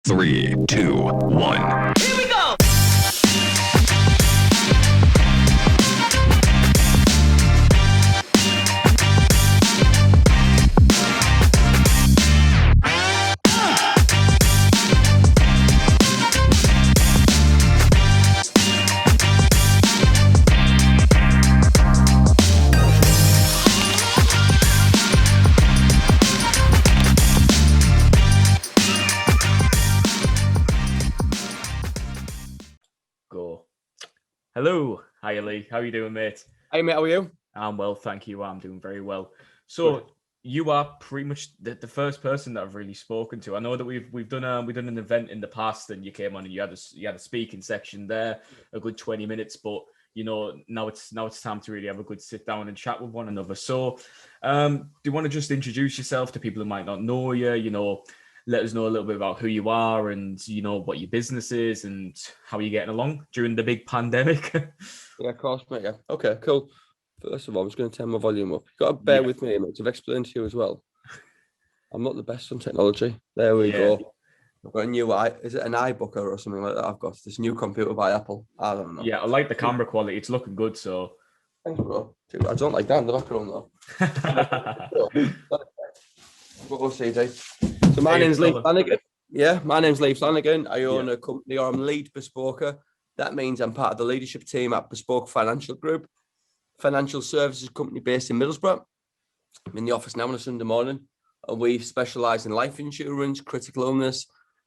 3, 2, 1. Here we go! Hello, hi Lee. How are you doing, mate? Hey mate, how are you? I'm well, thank you. I'm doing very well. So you are pretty much the first person that I've really spoken to. I know that we've done an event in the past, and you came on and you had a speaking section there, a good 20 minutes. But you know now it's time to really have a good sit down and chat with one another. So, do you want to just introduce yourself to people who might not know you? You know, let us know a little bit about who you are and, you know, what your business is and how you're getting along during the big pandemic. Yeah, of course, mate. Yeah. Okay, cool. First of all, I'm just going to turn my volume up. You've got to bear with me, mate. I've explained to you as well. I'm not the best on technology. There we go. I've got a new is it an iBooker or something like that? I've got this new computer by Apple. I don't know. Yeah, I like the camera quality. It's looking good, so. Thanks, bro. I don't like that in the background, though. What was CJ? So my name's Lee Flanagan. Yeah, my name's Lee Flanagan. I own a company, or I'm lead bespoker. That means I'm part of the leadership team at Bespoke Financial Group, financial services company based in Middlesbrough. I'm in the office now on a Sunday morning, and we specialise in life insurance, critical illness,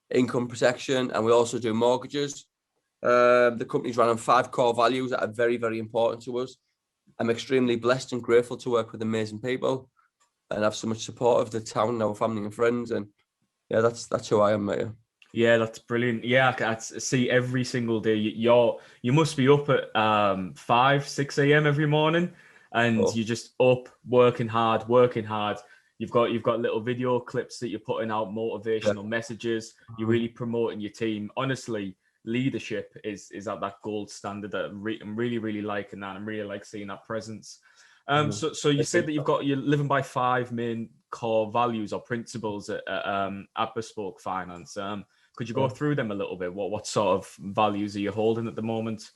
income protection, and we also do mortgages. The company's run on 5 core values that are very, very important to us. I'm extremely blessed and grateful to work with amazing people and have so much support of the town, our family and friends. And yeah, that's who I am, mate. Yeah, that's brilliant. Yeah, I see every single day. You must be up at 5, 6 a.m. every morning, and you're just up working hard. You've got little video clips that you're putting out, motivational messages. You're really promoting your team. Honestly, leadership is at that gold standard that I'm really liking that. I'm really like seeing that presence. So you said that you're living by 5 main core values or principles at Bespoke Finance. Could you go through them a little bit? What sort of values are you holding at the moment?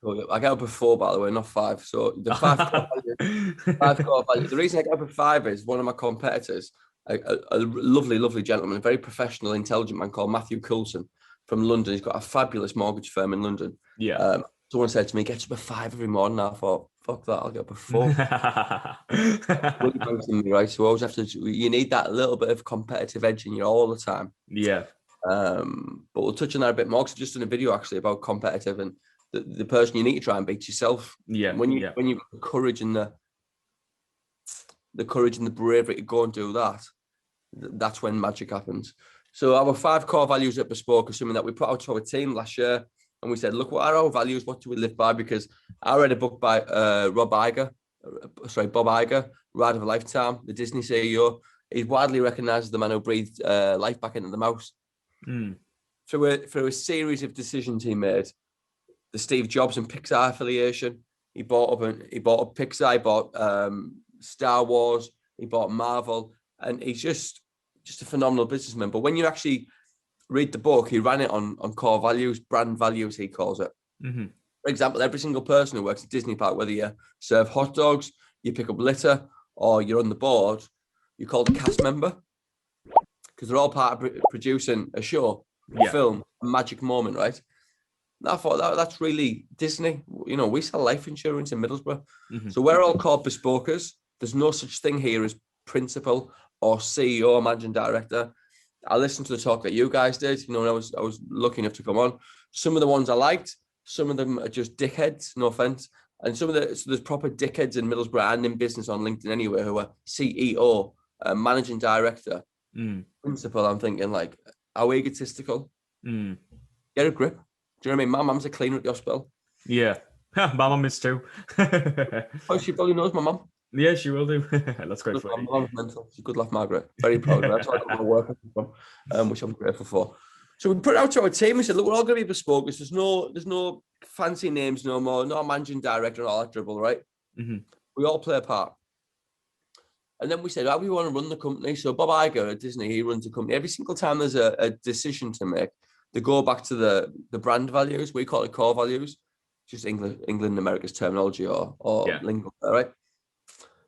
Well, I get up at 4, by the way, not 5. So the 5 core values, 5 core values. The reason I get up at 5 is one of my competitors, a lovely gentleman, a very professional, intelligent man called Matthew Coulson from London. He's got a fabulous mortgage firm in London. Yeah. Someone said to me, "Gets up at 5 every morning." I thought, "Fuck that! I'll get up at 4." Right. So always have to. You need that little bit of competitive edge in you all the time. Yeah. But we'll touch on that a bit more. Because I've just done a video actually about competitive and the person you need to try and beat yourself. Yeah. When you've got the courage and the courage and the bravery to go and do that, that's when magic happens. So our 5 core values at Bespoke are something that we put out to our team last year. And we said, look, what are our values? What do we live by? Because I read a book by Bob Iger, Ride of a Lifetime, the Disney CEO. He's widely recognised as the man who breathed life back into the mouse. Through a series of decisions he made, the Steve Jobs and Pixar affiliation, he bought up Pixar, he bought Star Wars, he bought Marvel, and he's just a phenomenal businessman. But when you actually read the book, he ran it on core values, brand values, he calls it. For example, every single person who works at Disney Park, whether you serve hot dogs, you pick up litter, or you're on the board, you're called a cast member because they're all part of producing a show, a film, a magic moment, right? And I thought that's really Disney. You know, we sell life insurance in Middlesbrough. So we're all called bespokers. There's no such thing here as principal or CEO or managing director. I listened to the talk that you guys did, you know, when I was lucky enough to come on. Some of the ones I liked, some of them are just dickheads, no offense. And so there's proper dickheads in Middlesbrough and in business on LinkedIn anyway, who are CEO, managing director, principal. I'm thinking, like, how egotistical. Get a grip. Do you know what I mean? My mum's a cleaner at the hospital. Yeah. My mum is too. Oh, she probably knows my mum. Yeah, she will do. That's great for you. My mum's mental. She's a good laugh, Margaret. Very proud of her. That's where I got my work from, which I'm grateful for. So we put it out to our team. We said, look, we're all going to be bespoke. There's no fancy names no more, no managing director and all that dribble, right? We all play a part. And then we said, how do we want to run the company? So Bob Iger at Disney, he runs a company. Every single time there's a decision to make, they go back to the brand values. We call it core values, just England and America's terminology or lingo, all right?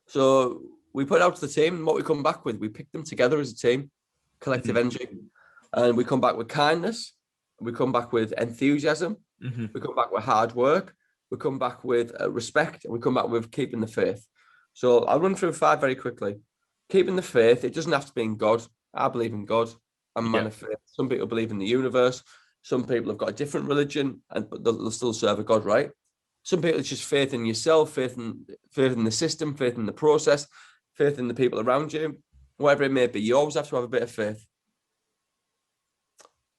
So we put it out to the team, and what we come back with, we pick them together as a team, collective energy, and we come back with kindness, we come back with enthusiasm, we come back with hard work, we come back with respect, and we come back with keeping the faith. So I'll run through 5 very quickly. Keeping the faith, it doesn't have to be in God. I believe in God. I'm a man of faith. Some people believe in the universe. Some people have got a different religion, but they'll still serve a God, right? Some people, it's just faith in yourself, faith in the system, faith in the process, faith in the people around you, whatever it may be. You always have to have a bit of faith.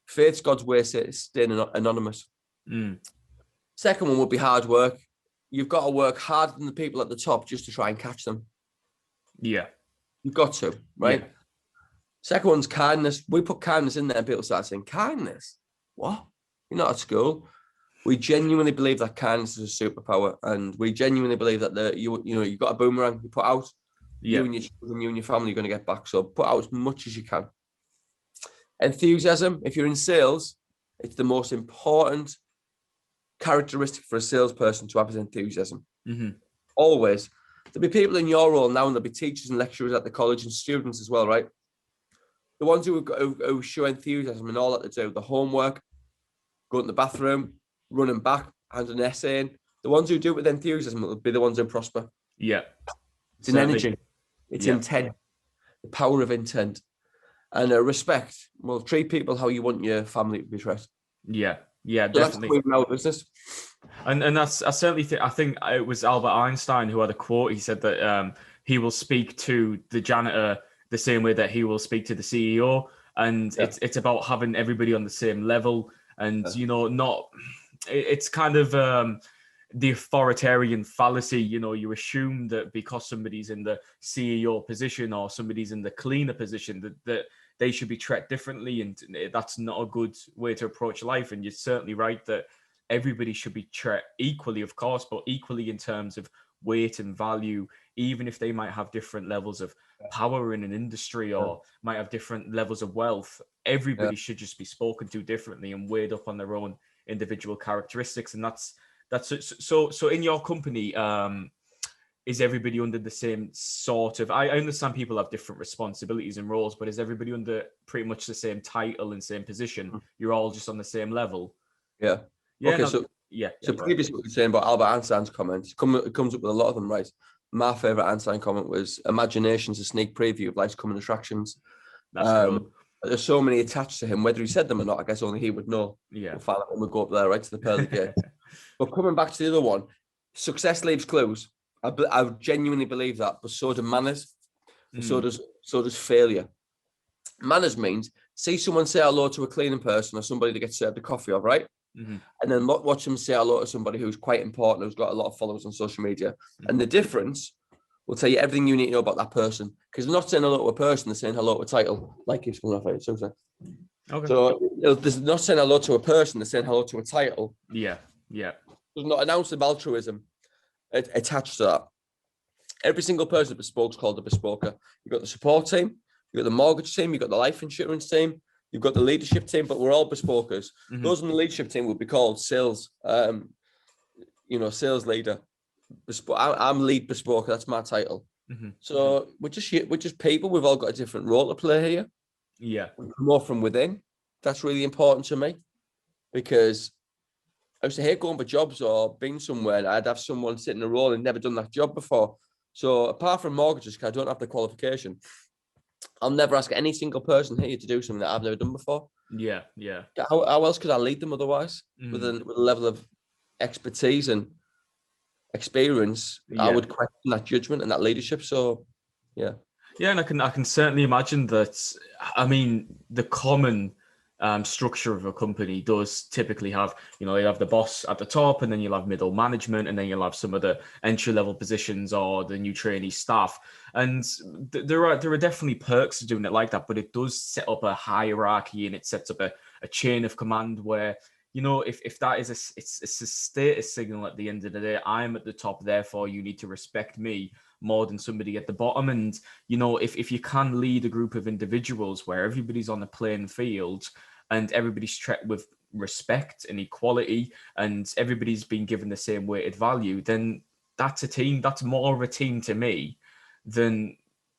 Faith's God's way of staying anonymous. Second one would be hard work. You've got to work harder than the people at the top just to try and catch them. Yeah. You've got to, right? Yeah. Second one's kindness. We put kindness in there and people start saying, kindness? What? You're not at school. We genuinely believe that kindness is a superpower, and we genuinely believe that you've got a boomerang you put out, you and your children, you and your family are going to get back. So put out as much as you can. Enthusiasm. If you're in sales, it's the most important characteristic for a salesperson to have is enthusiasm. Always. There'll be people in your role now, and there'll be teachers and lecturers at the college and students as well, right? The ones who show enthusiasm and all that to do, the homework, going to the bathroom, running back, handing an essay in, the ones who do it with enthusiasm will be the ones who prosper. Yeah. It's an energy. It's intent. The power of intent. And respect. Well, treat people how you want your family to be treated. Yeah. Yeah, so definitely. That's our business. And I certainly think, I think it was Albert Einstein who had a quote. He said that he will speak to the janitor the same way that he will speak to the CEO. And it's about having everybody on the same level. And, it's kind of the authoritarian fallacy. You assume that because somebody's in the CEO position or somebody's in the cleaner position, that they should be treated differently. And that's not a good way to approach life. And you're certainly right that everybody should be treated equally, of course, but equally in terms of weight and value, even if they might have different levels of power in an industry or might have different levels of wealth. Everybody should just be spoken to differently and weighed up on their own individual characteristics. And that's so in your company, is everybody under the same sort of, I understand people have different responsibilities and roles, but is everybody under pretty much the same title and same position? You're all just on the same level? Yeah. Okay, so previously what we were saying about Albert Einstein's comments, it comes up with a lot of them, right? My favourite Einstein comment was, imagination's a sneak preview of life's coming attractions. That's cool. There's so many attached to him, whether he said them or not, I guess only he would know. Yeah. We'll find out when we go up there, right, to the pearly gate. But coming back to the other one, success leaves clues. I genuinely believe that, but so do manners, and so does failure. Manners means see someone say hello to a cleaning person or somebody that gets served a coffee of, right? And then watch them say hello to somebody who's quite important, who's got a lot of followers on social media. And the difference will tell you everything you need to know about that person. Because they're not saying hello to a person, they're saying hello to a title. Like it's going off it. Okay. So they're not saying hello to a person, they're saying hello to a title. Yeah. There's not an ounce of altruism attached to that. Every single person at Bespoke's called a Bespoker. You've got the support team, you've got the mortgage team, you've got the life insurance team, you've got the leadership team, but we're all Bespokers. Those in the leadership team would be called sales, sales leader. I'm lead Bespoker, that's my title. So we're just people. We've all got a different role to play here. Yeah. More from within. That's really important to me, because I used to hate going for jobs or being somewhere and I'd have someone sit in a role and never done that job before. So apart from mortgages, because I don't have the qualification, I'll never ask any single person here to do something that I've never done before. Yeah. How else could I lead them otherwise? With a level of expertise and experience, I would question that judgment and that leadership. So, yeah. Yeah, and I can certainly imagine that. I mean, the common structure of a company does typically have, you have the boss at the top, and then you'll have middle management, and then you'll have some of the entry level positions or the new trainee staff. And there are definitely perks to doing it like that, but it does set up a hierarchy, and it sets up a chain of command where, if that is it's a status signal at the end of the day. I'm at the top, therefore you need to respect me. more than somebody at the bottom. And, you know, if you can lead a group of individuals where everybody's on the playing field and everybody's treated with respect and equality and everybody's been given the same weighted value, then that's a team. That's more of a team to me than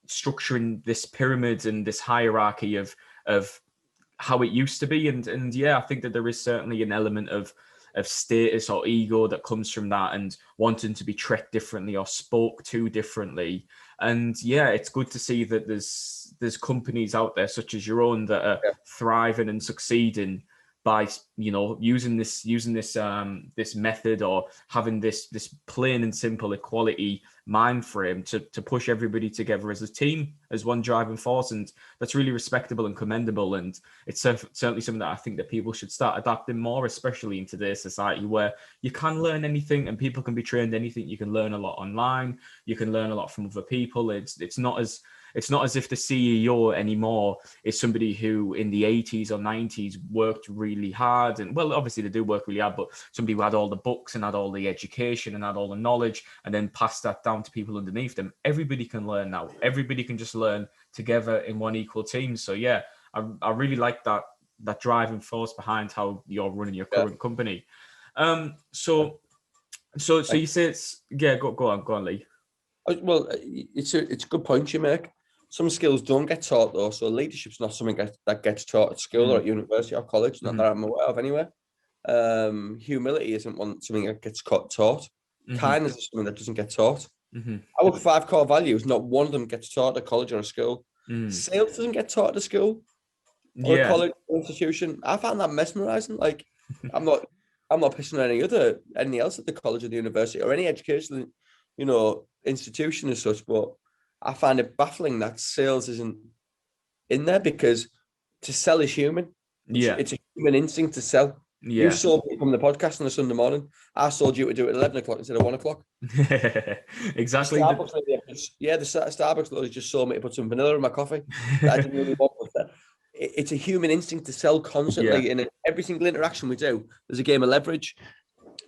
structuring this pyramid and this hierarchy of how it used to be. And yeah, I think that there is certainly an element of status or ego that comes from that, and wanting to be treated differently or spoke to differently. And yeah, it's good to see that there's companies out there such as your own that are thriving and succeeding by, you know, using this method, or having this plain and simple equality mind frame to push everybody together as a team, as one driving force. And that's really respectable and commendable. And it's certainly something that I think that people should start adapting more, especially in today's society where you can learn anything and people can be trained anything. You can learn a lot online. You can learn a lot from other people. It's not as if the CEO anymore is somebody who in the 80s or 90s worked really hard. And well, obviously they do work really hard, but somebody who had all the books and had all the education and had all the knowledge and then passed that down to people underneath them. Everybody can learn now. Everybody can just learn together in one equal team. So yeah, I really like that driving force behind how you're running your current company. So you say it's, yeah, go on, Lee. Well, it's a good point you make. Some skills don't get taught though, so leadership's not something that gets taught at school or at university or college, not that I'm aware of anyway. Humility isn't something that gets taught. Kindness is something that doesn't get taught. Our 5 core values, not one of them gets taught at college or a school. Sales doesn't get taught at a school or a college or institution. I found that mesmerizing. Like, I'm not pissing on any else at the college or the university or any educational, you know, institution as such, but I find it baffling that sales isn't in there, because to sell is human. It's a human instinct to sell. You sold me from the podcast on a Sunday morning. I sold you to do it at 11 o'clock instead of 1 o'clock. Exactly. The Starbucks lady just sold me to put some vanilla in my coffee that I didn't really want. It's a human instinct to sell constantly. In every single interaction we do, there's a game of leverage.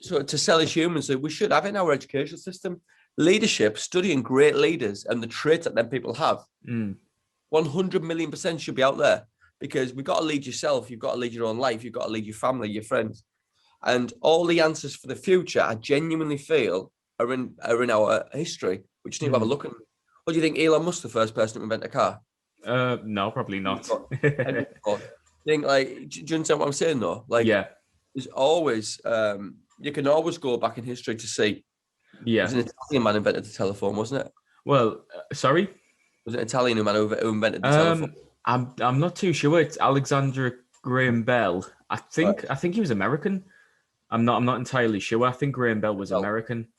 So to sell is human. So we should have in our educational system leadership, studying great leaders and the traits that them people have. 100 million% should be out there, because we've got to lead yourself. You've got to lead your own life. You've got to lead your family, your friends. And all the answers for the future, I genuinely feel, are in our history. We just need to have a look at them. What do you think? Elon Musk, the first person to invent a car? No, probably not. Do you understand what I'm saying though? Like, there's always, you can always go back in history to see. It was an Italian man who invented the telephone, wasn't it? Well, sorry? Was it an Italian man who invented the telephone? I'm not too sure. It's Alexander Graham Bell. I think he was American. I'm not entirely sure. I think Graham Bell was American.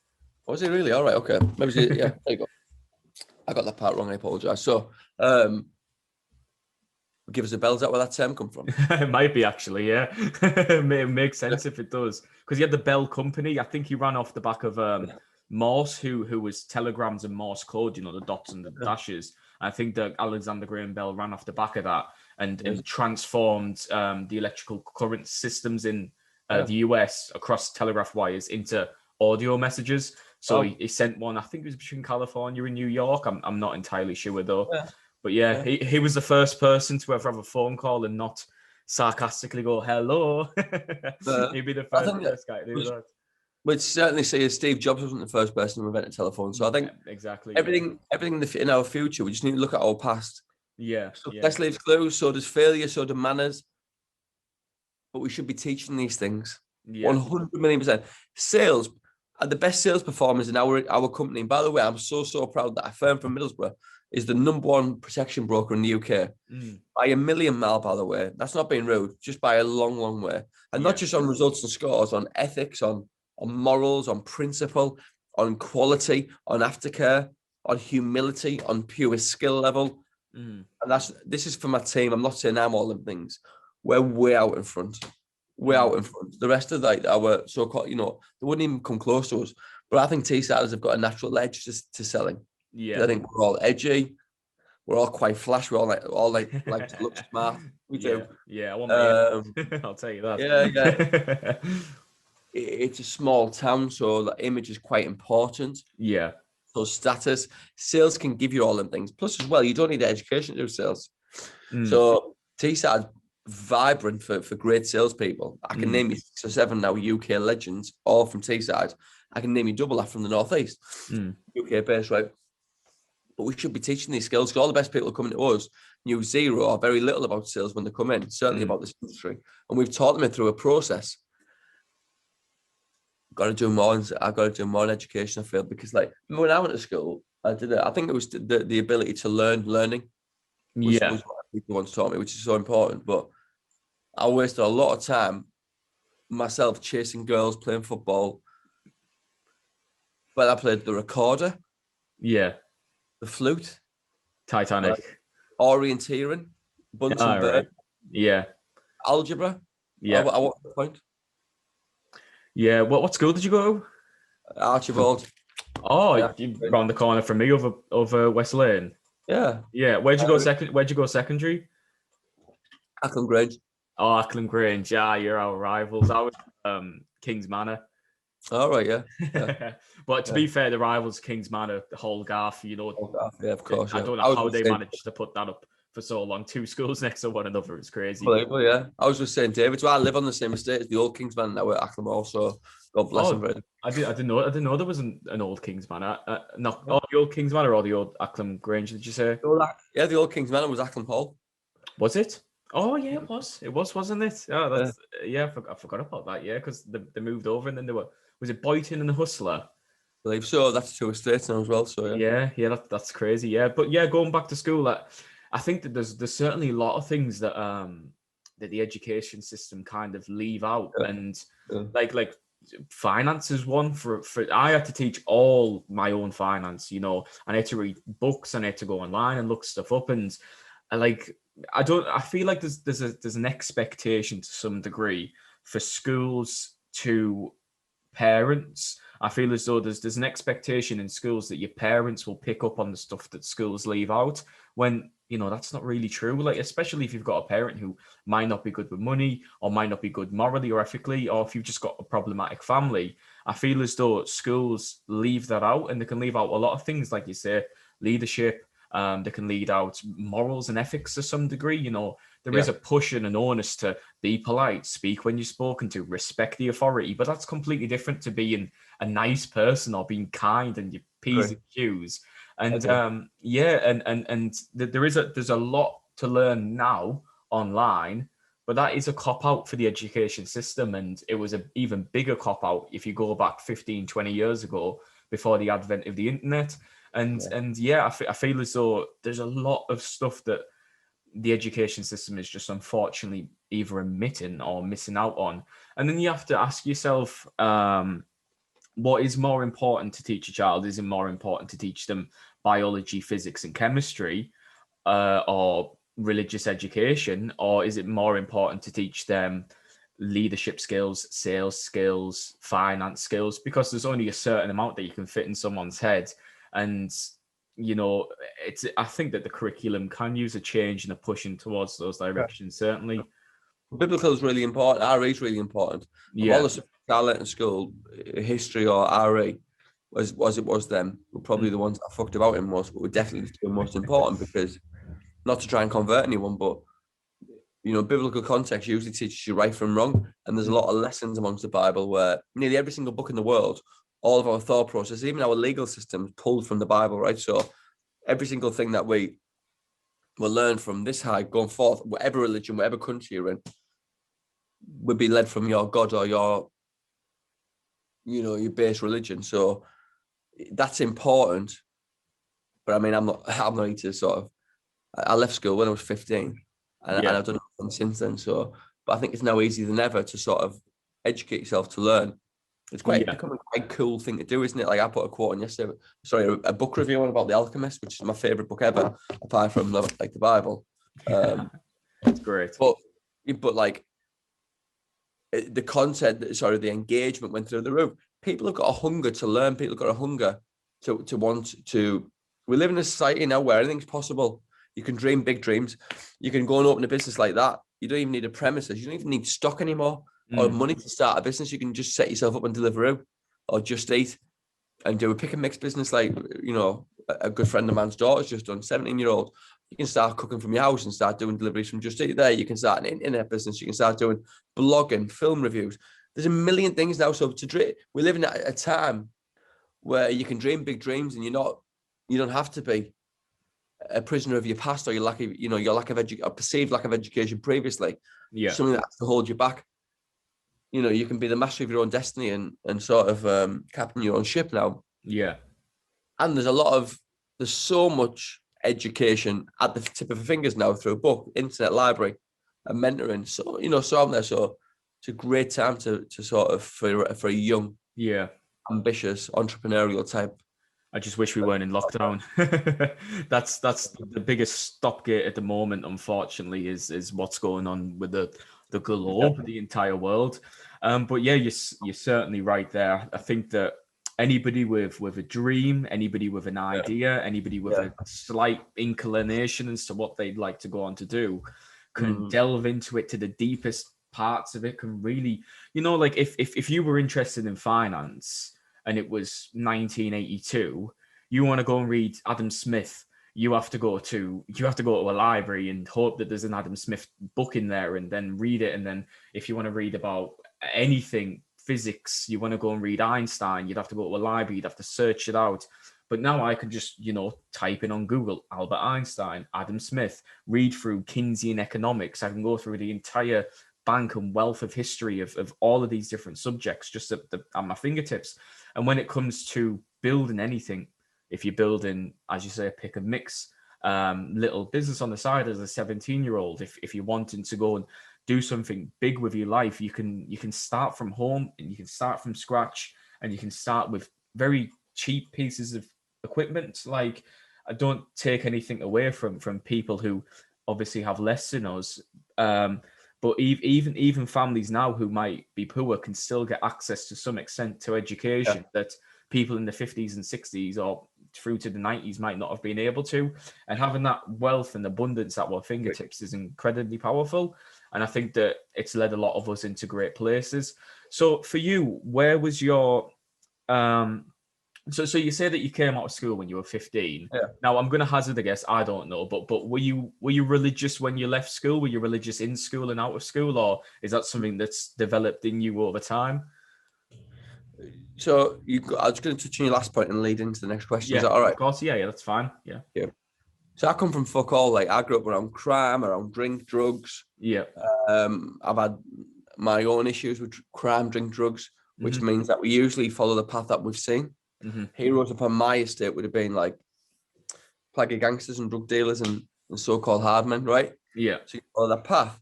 Was he really? All right, okay. Maybe there you go. I got that part wrong. I apologize. So, give us a bell. Is that where that term come from? It might be, actually. Yeah, it makes sense if it does, because he had the Bell Company. I think he ran off the back of Morse, who was telegrams and Morse code. You know, the dots and the dashes. I think that Alexander Graham Bell ran off the back of that and transformed the electrical current systems in the US across telegraph wires into audio messages. So he sent one. I think it was between California and New York. I'm not entirely sure though. But he was the first person to ever have a phone call and not sarcastically go, hello. He'd be the first guy to do that. We'd certainly say Steve Jobs wasn't the first person to invent a telephone. So I think exactly everything in our future, we just need to look at our past. Success leaves clues, so does failure, so do manners. But we should be teaching these things. 100 million%. Sales are the best sales performers in our company. And by the way, I'm so proud that a firm from Middlesbrough is the #1 protection broker in the UK by a million mile, by the way. That's not being rude, just by a long, long way. And not just on results and scores, on ethics, on morals, on principle, on quality, on aftercare, on humility, on pure skill level. And this is for my team. I'm not saying I'm all them things. We're way out in front. Way out in front. The rest of our so-called, they wouldn't even come close to us. But I think T-Siders have got a natural edge to selling. I think we're all edgy. We're all quite flash. We all like to look smart. We do. Yeah, I want to I'll tell you that. It's a small town, so the image is quite important. So status, sales can give you all them things. Plus, as well, you don't need education to do sales. So Teesside vibrant for great salespeople. I can name you 6 or 7 now UK legends, all from Teesside. I can name you double that from the northeast, UK based, right? But we should be teaching these skills because all the best people coming to us knew zero or very little about sales when they come in, certainly about this industry. And we've taught them through a process. Got to do more. I've got to do more in education, I feel, because like when I went to school, I think it was the ability to learning. Was what people once taught me, which is so important. But I wasted a lot of time myself chasing girls, playing football. But I played the recorder, the flute, Titanic, orienteering, Bunsen burn, algebra. I want the point. Yeah. What school did you go to? Archibald. Oh, you're around the corner from me over West Lane. Yeah. Yeah. Where'd you go secondary? Ackland Grange. Oh, Ackland Grange. Yeah, you're our rivals. I was Kings Manor. All right, yeah. But to be fair, the rivals Kings Manor, the whole Garth, you know. Yeah, of course. I don't know how they managed to put that up for so long. 2 schools next to one another. It's crazy. Well, yeah. I was just saying, David, so I live on the same estate as the old Kings Manor now at Ackland Hall, so God bless him. I didn't know there was an old Kings Manor. The old Kings Manor or the old Ackland Grange, did you say? Yeah, the old Kings Manor was Ackland Hall. Was it? Oh yeah, it was. It was, wasn't it? Oh, that's I forgot about that. Yeah, because they moved over and then was it Boyton and the Hustler? I believe so. That's 2 estates now as well. So yeah, that's crazy. Yeah, but yeah, going back to school, I think that there's certainly a lot of things that that the education system kind of leave out, and like finance is one. For I had to teach all my own finance. You know, I had to read books, and I had to go online and look stuff up, and I feel like there's an expectation to some degree for schools to parents. I feel as though there's an expectation in schools that your parents will pick up on the stuff that schools leave out, when you know that's not really true. Like, especially if you've got a parent who might not be good with money, or might not be good morally or ethically, or if you've just got a problematic family. I feel as though schools leave that out, and they can leave out a lot of things, like you say, leadership. They can lead out morals and ethics to some degree. You know, there is a push and an onus to be polite, speak when you're spoken to, respect the authority, but that's completely different to being a nice person or being kind and your P's and Q's. And there's a lot to learn now online, but that is a cop out for the education system. And it was an even bigger cop out if you go back 15, 20 years ago, before the advent of the internet. I feel as though there's a lot of stuff that the education system is just unfortunately either omitting or missing out on. And then you have to ask yourself, what is more important to teach a child? Is it more important to teach them biology, physics, and chemistry, or religious education? Or is it more important to teach them leadership skills, sales skills, finance skills? Because there's only a certain amount that you can fit in someone's head. And, you know, I think that the curriculum can use a change and a pushing towards those directions, certainly. Biblical is really important. RE is really important. Of all the subjects I learned in school, history or RE was them. Were probably the ones I fucked about in most, but were definitely the most important, because, not to try and convert anyone, but, you know, biblical context usually teaches you right from wrong. And there's a lot of lessons amongst the Bible where nearly every single book in the world, all of our thought process, even our legal system, pulled from the Bible, right? So every single thing that we will learn from this high going forth, whatever religion, whatever country you're in, would be led from your God or your base religion. So that's important. But I mean, I'm not into sort of, I left school when I was 15 and I've done nothing since then. So, but I think it's now easier than ever to sort of educate yourself to learn. It's becoming quite a cool thing to do, isn't it? Like, I put a quote on yesterday, a book review on about The Alchemist, which is my favorite book ever, apart from the Bible. That's great. But like the content, the engagement went through the roof. People have got a hunger to learn. People have got a hunger to want to. We live in a society now where anything's possible. You can dream big dreams. You can go and open a business like that. You don't even need a premises. You don't even need stock anymore. Or money to start a business. You can just set yourself up on Deliveroo or Just Eat. and do a pick and mix business, like, you know, a good friend of mine's daughter's just done, 17-year-old. You can start cooking from your house and start doing deliveries from Just Eat there. You can start an internet business. You can start doing blogging, film reviews. There's a million things now. So we live in a time where you can dream big dreams, and you don't have to be a prisoner of your past or your lack of perceived lack of education previously. Yeah. Something that has to hold you back. You know, you can be the master of your own destiny and sort of captain your own ship now. Yeah. And there's so much education at the tip of your fingers now through a book, internet library, and mentoring. So, you know, so I'm there. So it's a great time to sort of for a young, ambitious, entrepreneurial type. I just wish we weren't in lockdown. That's the biggest stopgate at the moment, unfortunately, is what's going on with the globe, the entire world. But yeah, you're certainly right there. I think that anybody with a dream, anybody with an idea, anybody with a slight inclination as to what they'd like to go on to do, can delve into it to the deepest parts of it. Can really, you know, like if you were interested in finance and it was 1982, you want to go and read Adam Smith, you have to go to a library and hope that there's an Adam Smith book in there, and then read it. And then if you want to read about anything, physics, you want to go and read Einstein, you'd have to go to a library, you'd have to search it out. But now I can just, you know, type in on Google Albert Einstein, Adam Smith, read through Keynesian economics. I can go through the entire bank and wealth of history of all of these different subjects just at my fingertips. And when it comes to building anything, if you're building, as you say, a pick and mix little business on the side as a 17-year-old, if you're wanting to go and do something big with your life, you can start from home, and you can start from scratch, and you can start with very cheap pieces of equipment. Like, I don't take anything away from people who obviously have less than us. But even families now who might be poor can still get access to some extent to education that people in the 50s and 60s or through to the 90s might not have been able to. And having that wealth and abundance at our fingertips is incredibly powerful. And I think that it's led a lot of us into great places. So for you, where was your so you say that you came out of school when you were 15. Yeah. Now I'm going to hazard a guess. I don't know, but were you religious when you left school? Were you religious in school and out of school, or is that something that's developed in you over time? So I was going to touch on your last point and lead into the next question. Yeah, Is that all right? Of course. Yeah, that's fine. Yeah. So I come from fuck all. Like, I grew up around crime, around drink, drugs. Yeah. I've had my own issues with crime, drink, drugs, which means that we usually follow the path that we've seen. Heroes upon my estate would have been like plague of gangsters and drug dealers and so-called hard men, right? Yeah. So you follow that path.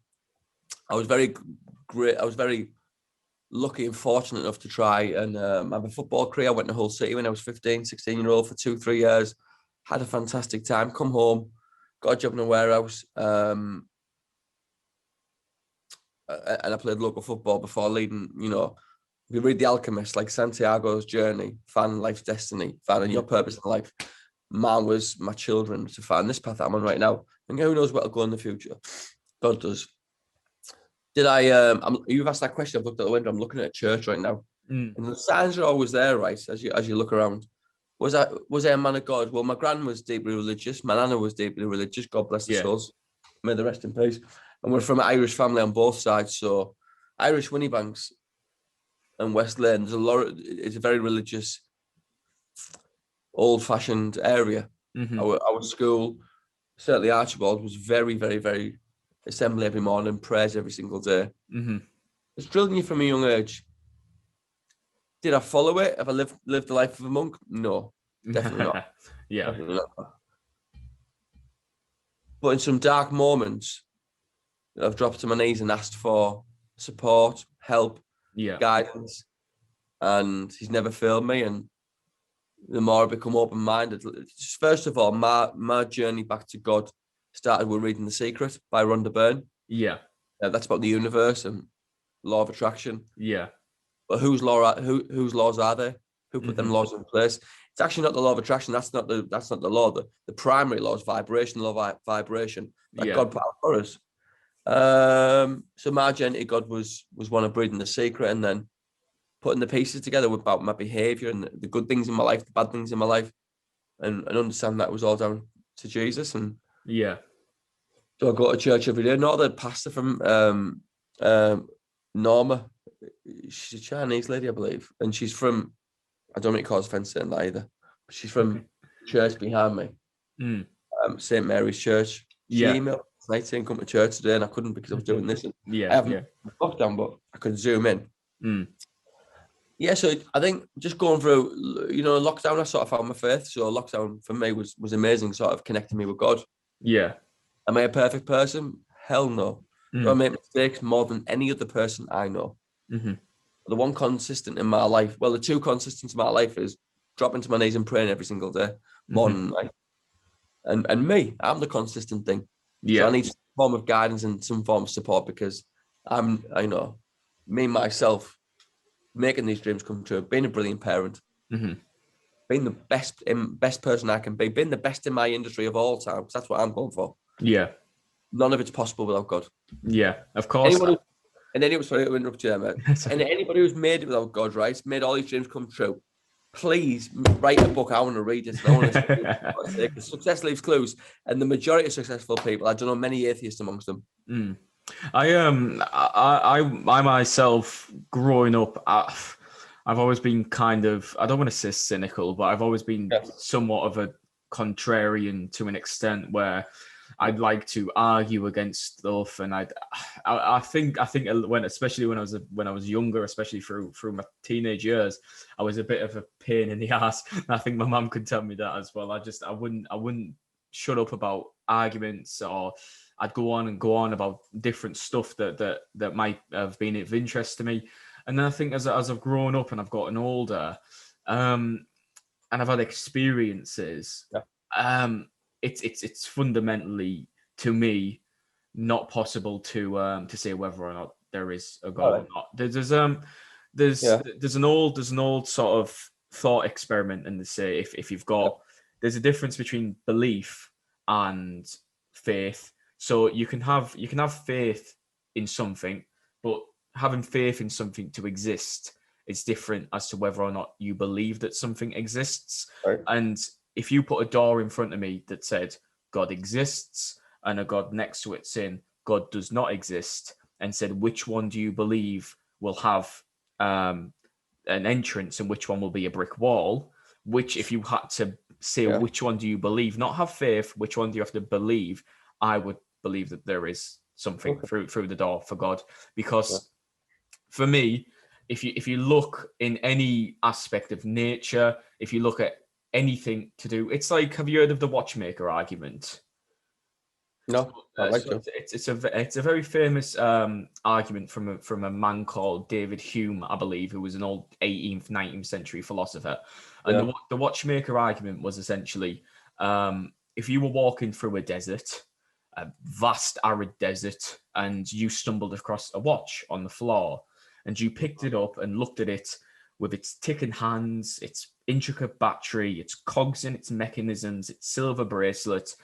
I was very lucky and fortunate enough to try and have a football career. I went to Hull City when I was 15, 16-year-old for 2-3 years. Had a fantastic time. Come home, got a job in a warehouse, and I played local football before leaving. You know, we read The Alchemist, like Santiago's journey, finding life's destiny, finding your purpose in life. Mine was my children to find this path that I'm on right now. And who knows what'll go in the future? God does. Did I? You've asked that question. I've looked out the window. I'm looking at a church right now, and the signs are always there, right? As you look around. Was I a man of God? Well, my gran was deeply religious. My nana was deeply religious. God bless the souls. May they rest in peace. And we're from an Irish family on both sides. So Irish Winniebanks and West Lane, it's a very religious, old-fashioned area. Our school, certainly Archibald, was very, very, very assembly every morning, prayers every single day. It's drilling you from a young age. Did I follow it? Have I lived the life of a monk? No, definitely not. Definitely not. But in some dark moments, I've dropped to my knees and asked for support, help, guidance, and he's never failed me. And the more I become open-minded, first of all, my journey back to God started with reading The Secret by Rhonda Byrne. That's about the universe and law of attraction. But whose laws are they? Who put them laws in place? It's actually not the law of attraction. That's not the law. The primary law is vibration, law of vibration that God put out for us. So my journey to God was one of reading The Secret, and then putting the pieces together about my behaviour and the good things in my life, the bad things in my life, and understand that it was all down to Jesus. And Yeah. so I go to church every day. Not the pastor from Norma. She's a Chinese lady, I believe, and she's from, I don't really cause offence saying that either, but she's from church behind me, St Mary's Church. She emailed tonight saying come to church today, and I couldn't because I was doing this. I haven't lockdown, but I could zoom in. Yeah, so I think just going through, lockdown, I sort of found my faith. So lockdown for me was amazing, sort of connecting me with God. Yeah. Am I a perfect person? Hell no. Do I make mistakes more than any other person I know? The one consistent in my life, well, the two consistents in my life is dropping to my knees and praying every single day, morning and night. And me, I'm the consistent thing. So I need some form of guidance and some form of support because me, myself, making these dreams come true, being a brilliant parent, being the best person I can be, being the best in my industry of all time, because that's what I'm going for. Yeah. None of it's possible without God. Yeah, of course. Sorry to interrupt you there, mate. And anybody who's made it without God, right, made all these dreams come true, please write a book. I want to read it. I want to success leaves clues. And the majority of successful people, I don't know many atheists amongst them. I myself, growing up, I've always been kind of, I don't want to say cynical, but I've always been somewhat of a contrarian to an extent where I'd like to argue against stuff, and I think especially when I was younger, especially through my teenage years, I was a bit of a pain in the ass. I think my mum could tell me that as well. I wouldn't shut up about arguments, or I'd go on about different stuff that might have been of interest to me. And then I think as I've grown up and I've gotten older, and I've had experiences, it's fundamentally, to me, not possible to say whether or not there is a God or not. There's an old sort of thought experiment, and they say if you've got, there's a difference between belief and faith. So you can have faith in something, but having faith in something to exist is different as to whether or not you believe that something exists. Right. And if you put a door in front of me that said God exists and a God next to it saying God does not exist, and said which one do you believe will have an entrance and which one will be a brick wall, which, if you had to say which one do you believe, not have faith, which one do you have to believe, I would believe that there is something through the door for God. Because for me, if you look in any aspect of nature, if you look at anything to do, it's like, have you heard of the watchmaker argument? No, it's a very famous argument from a man called David Hume, I believe, who was an old 18th, 19th century philosopher. And the watchmaker argument was essentially, if you were walking through a desert, a vast arid desert, and you stumbled across a watch on the floor, and you picked it up and looked at it with its ticking hands, its intricate battery, its cogs in its mechanisms, its silver bracelet,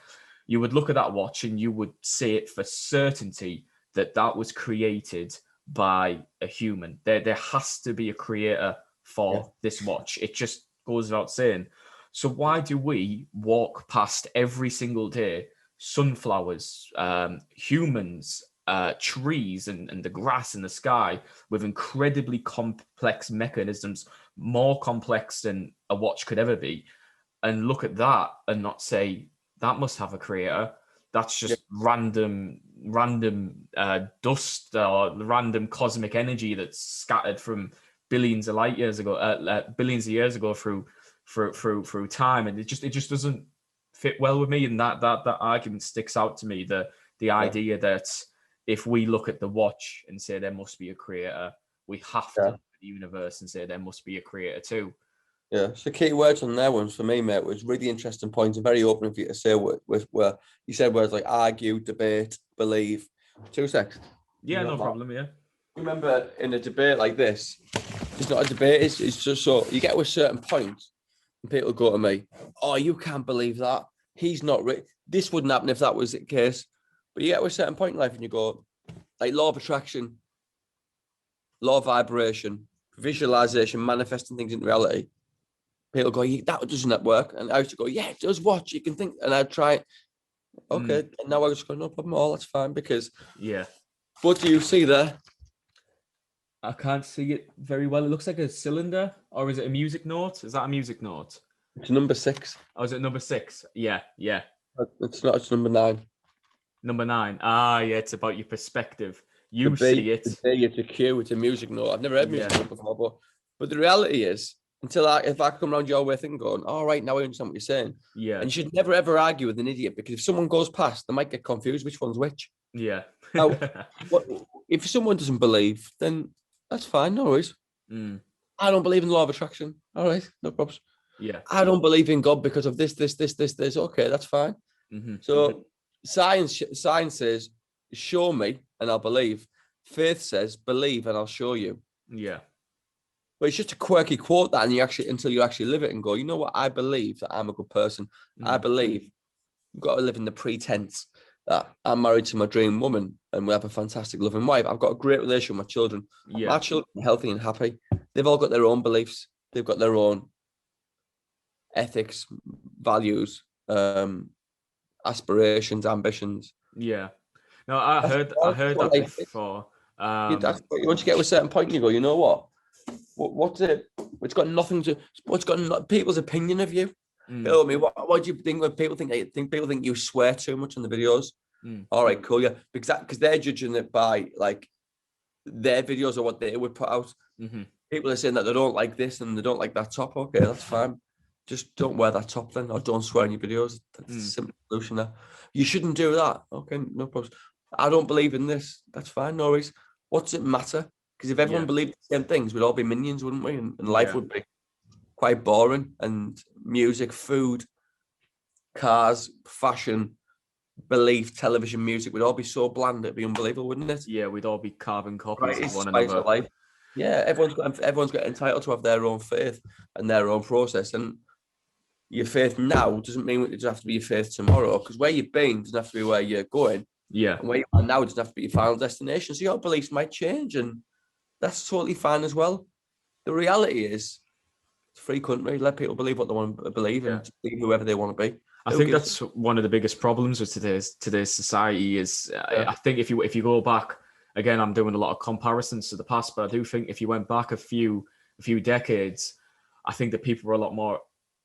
you would look at that watch and you would say it for certainty that was created by a human. There has to be a creator for this watch. It just goes without saying. So why do we walk past every single day sunflowers, humans, trees, and the grass in the sky with incredibly complex mechanisms, more complex than a watch could ever be, and look at that and not say that must have a creator? That's just random dust or random cosmic energy that's scattered from billions of years ago through time, and it just doesn't fit well with me. And that argument sticks out to me. The idea that if we look at the watch and say there must be a creator, we have to look at the universe and say there must be a creator too. Yeah, so key words on there ones for me, mate, was really interesting points and very open for you to say where you said words like argue, debate, believe. 2 seconds. Yeah, no problem, yeah. Remember, in a debate like this, it's not a debate, it's just so you get to a certain point and people go to me, oh, you can't believe that. He's not this wouldn't happen if that was the case. But you get to a certain point in life and you go, like law of attraction, law of vibration, visualization, manifesting things in reality. People go, yeah, that doesn't work. And I used to go, yeah, it does. Watch, you can think. And I'd try it. Okay. And now I just go, no problem at all. That's fine. Because what do you see there? I can't see it very well. It looks like a cylinder, or is it a music note? Is that a music note? It's number 6. Oh, is it number 6? Yeah. It's not. It's number 9. Number 9. Ah, yeah. It's about your perspective. You The see it. The B, it's a cue. It's a music note. I've never heard music note before, but the reality is, if I come around your way thinking, going, all right, now I understand what you're saying. Yeah. And you should never ever argue with an idiot, because if someone goes past, they might get confused which one's which. Yeah. Now, if someone doesn't believe, then that's fine. No worries. I don't believe in the law of attraction. All right, no problems. Yeah. I don't believe in God because of this. Okay, that's fine. So science says, show me and I'll believe. Faith says, believe and I'll show you. Yeah. But it's just a quirky quote that, and until you actually live it and go, you know what? I believe that I'm a good person. I believe you've got to live in the pretense that I'm married to my dream woman and we have a fantastic loving wife. I've got a great relationship with my children. Yeah. My children are healthy and happy. They've all got their own beliefs. They've got their own ethics, values, aspirations, ambitions. Yeah. No, I heard that before. Once you get to a certain point, you go, you know what? What's it? It's got nothing to. What's got people's opinion of you? I mean, what do you think when people think? People think you swear too much on the videos. All right, cool, yeah, because they're judging it by like their videos or what they would put out. People are saying that they don't like this and they don't like that top. Okay, that's fine. Just don't wear that top then, or don't swear in your videos. That's a simple solution there. You shouldn't do that. Okay, no problems. I don't believe in this. That's fine, no worries. What's it matter? Because if everyone believed the same things, we'd all be minions, wouldn't we? And life would be quite boring. And music, food, cars, fashion, belief, television, music would all be so bland, it'd be unbelievable, wouldn't it? Yeah, we'd all be carbon copies of one another. Of life. Yeah, everyone's got entitled to have their own faith and their own process. And your faith now doesn't mean it doesn't have to be your faith tomorrow, because where you've been doesn't have to be where you're going. Yeah. And where you are now doesn't have to be your final destination. So your beliefs might change, and that's totally fine as well. The reality is, it's a free country. Let people believe what they want to believe and be whoever they want to be. I think that's one of the biggest problems with today's society is I think if you go back, again, I'm doing a lot of comparisons to the past, but I do think if you went back a few decades, I think that people were a lot more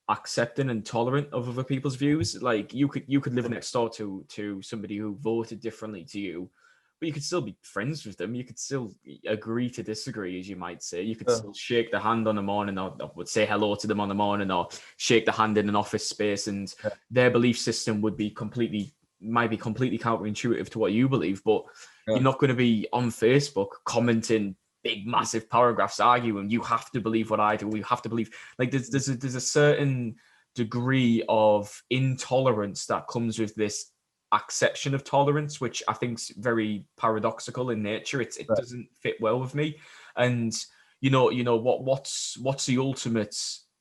accepting and tolerant of other people's views. Like you could live next door to somebody who voted differently to you, but you could still be friends with them. You could still agree to disagree, as you might say. You could still shake the hand on the morning, or would say hello to them on the morning, or shake the hand in an office space, and their belief system might be completely counterintuitive to what you believe, but you're not going to be on Facebook commenting big massive paragraphs arguing you have to believe what I do, you have to believe, like there's a certain degree of intolerance that comes with this acceptation of tolerance, which I think is very paradoxical in nature. It doesn't fit well with me. And what's the ultimate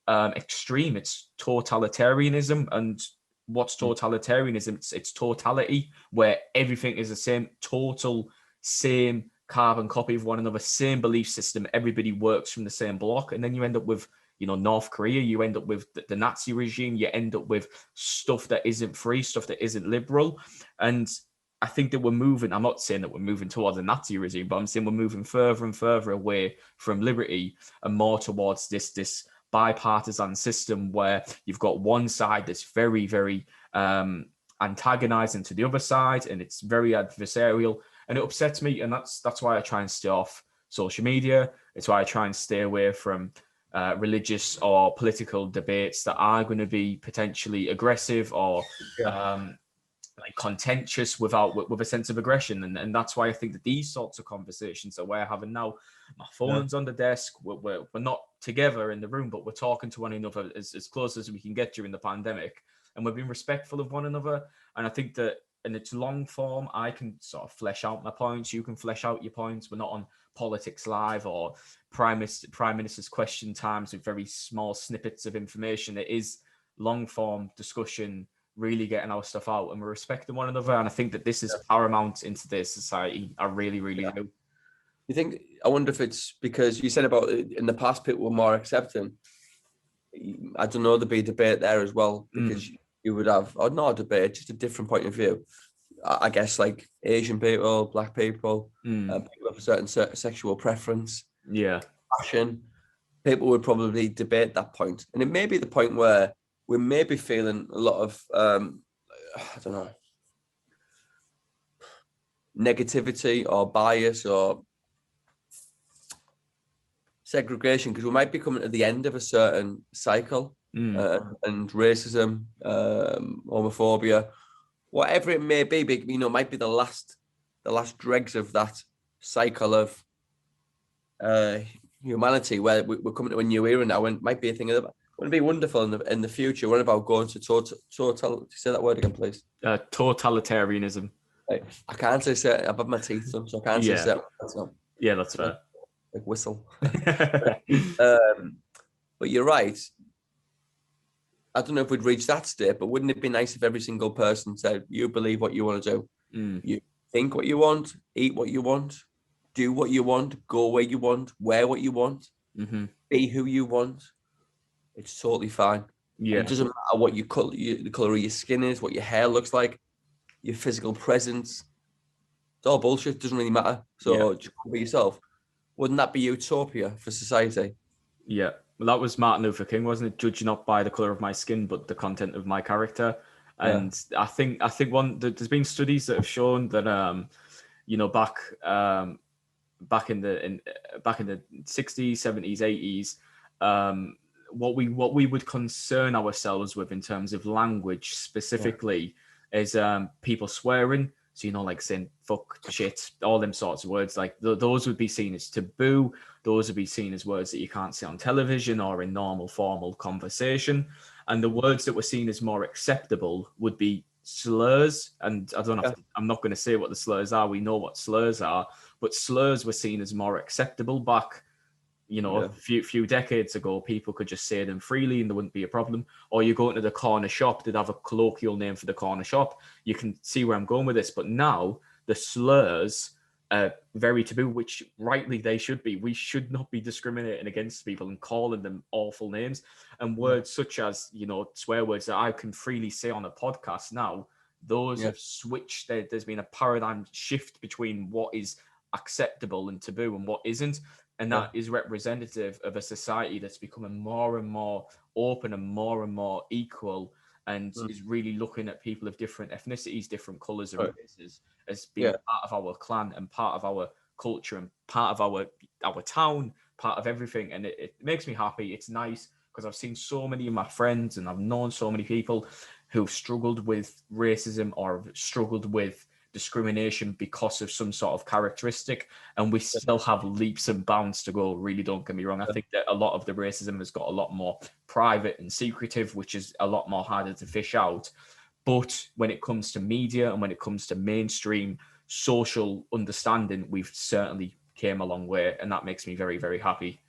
extreme? It's totalitarianism. And what's totalitarianism? It's totality, where everything is the same carbon copy of one another, same belief system. Everybody works from the same block, and then you end up with North Korea, you end up with the Nazi regime, you end up with stuff that isn't free, stuff that isn't liberal. And I think that I'm not saying that we're moving towards a Nazi regime, but I'm saying we're moving further and further away from liberty and more towards this bipartisan system where you've got one side that's very, very antagonizing to the other side, and it's very adversarial, and it upsets me. And that's why I try and stay off social media. It's why I try and stay away from religious or political debates that are going to be potentially aggressive or contentious with a sense of aggression. And that's why I think that these sorts of conversations that we're having now, my phone's on the desk, we're not together in the room, but we're talking to one another as close as we can get during the pandemic, and we're being respectful of one another. And I think that in its long form, I can sort of flesh out my points, you can flesh out your points. We're not on Politics Live or Prime Minister's Question Times with very small snippets of information. It is long form discussion, really getting our stuff out, and we're respecting one another. And I think that this is paramount in today's society. I really, really do. You think? I wonder if it's because you said about in the past people were more accepting. I don't know. There'd be a debate there as well because you would have, or not a debate, just a different point of view. I guess like Asian people, Black people, people of a certain sexual preference, fashion. People would probably debate that point, and it may be the point where we may be feeling a lot of I don't know, negativity or bias or segregation, because we might be coming to the end of a certain cycle, and racism, homophobia, whatever it may be, might be the last dregs of that cycle of humanity, where we're coming to a new era now, and it might be a thing of, wouldn't it be wonderful in the future? What about going to total? Say that word again, please. Totalitarianism. I can't say it. I've had my teeth done, so I can't say it. Yeah, that's fair. Like whistle. But you're right. I don't know if we'd reach that state, but wouldn't it be nice if every single person said, you believe what you want to do. You think what you want, eat what you want, do what you want, go where you want, wear what you want, be who you want. It's totally fine. Yeah. And it doesn't matter what the color of your skin is, what your hair looks like, your physical presence. It's all bullshit. It doesn't really matter. So just be yourself. Wouldn't that be utopia for society? Yeah. Well, that was Martin Luther King, wasn't it? Judge not by the color of my skin, but the content of my character. And I think there's been studies that have shown that back in the 60s, 70s, 80s, what we would concern ourselves with in terms of language specifically is people swearing. So, like saying fuck, shit, all them sorts of words, like those would be seen as taboo. Those would be seen as words that you can't say on television or in normal formal conversation. And the words that were seen as more acceptable would be slurs. And I don't know, I'm not going to say what the slurs are. We know what slurs are, but slurs were seen as more acceptable back, a few decades ago. People could just say them freely and there wouldn't be a problem. Or you go into the corner shop, they'd have a colloquial name for the corner shop. You can see where I'm going with this. But now the slurs are very taboo, which rightly they should be. We should not be discriminating against people and calling them awful names. And words such as, swear words that I can freely say on a podcast now, those have switched. There's been a paradigm shift between what is acceptable and taboo and what isn't. And that is representative of a society that's becoming more and more open and more equal, and is really looking at people of different ethnicities, different colours and races as being part of our clan and part of our culture and part of our town, part of everything. And it makes me happy. It's nice because I've seen so many of my friends and I've known so many people who've struggled with racism or have struggled with discrimination because of some sort of characteristic, and we still have leaps and bounds to go. Really, don't get me wrong. I think that a lot of the racism has got a lot more private and secretive, which is a lot more harder to fish out. But when it comes to media and when it comes to mainstream social understanding, we've certainly came a long way, and that makes me very, very happy.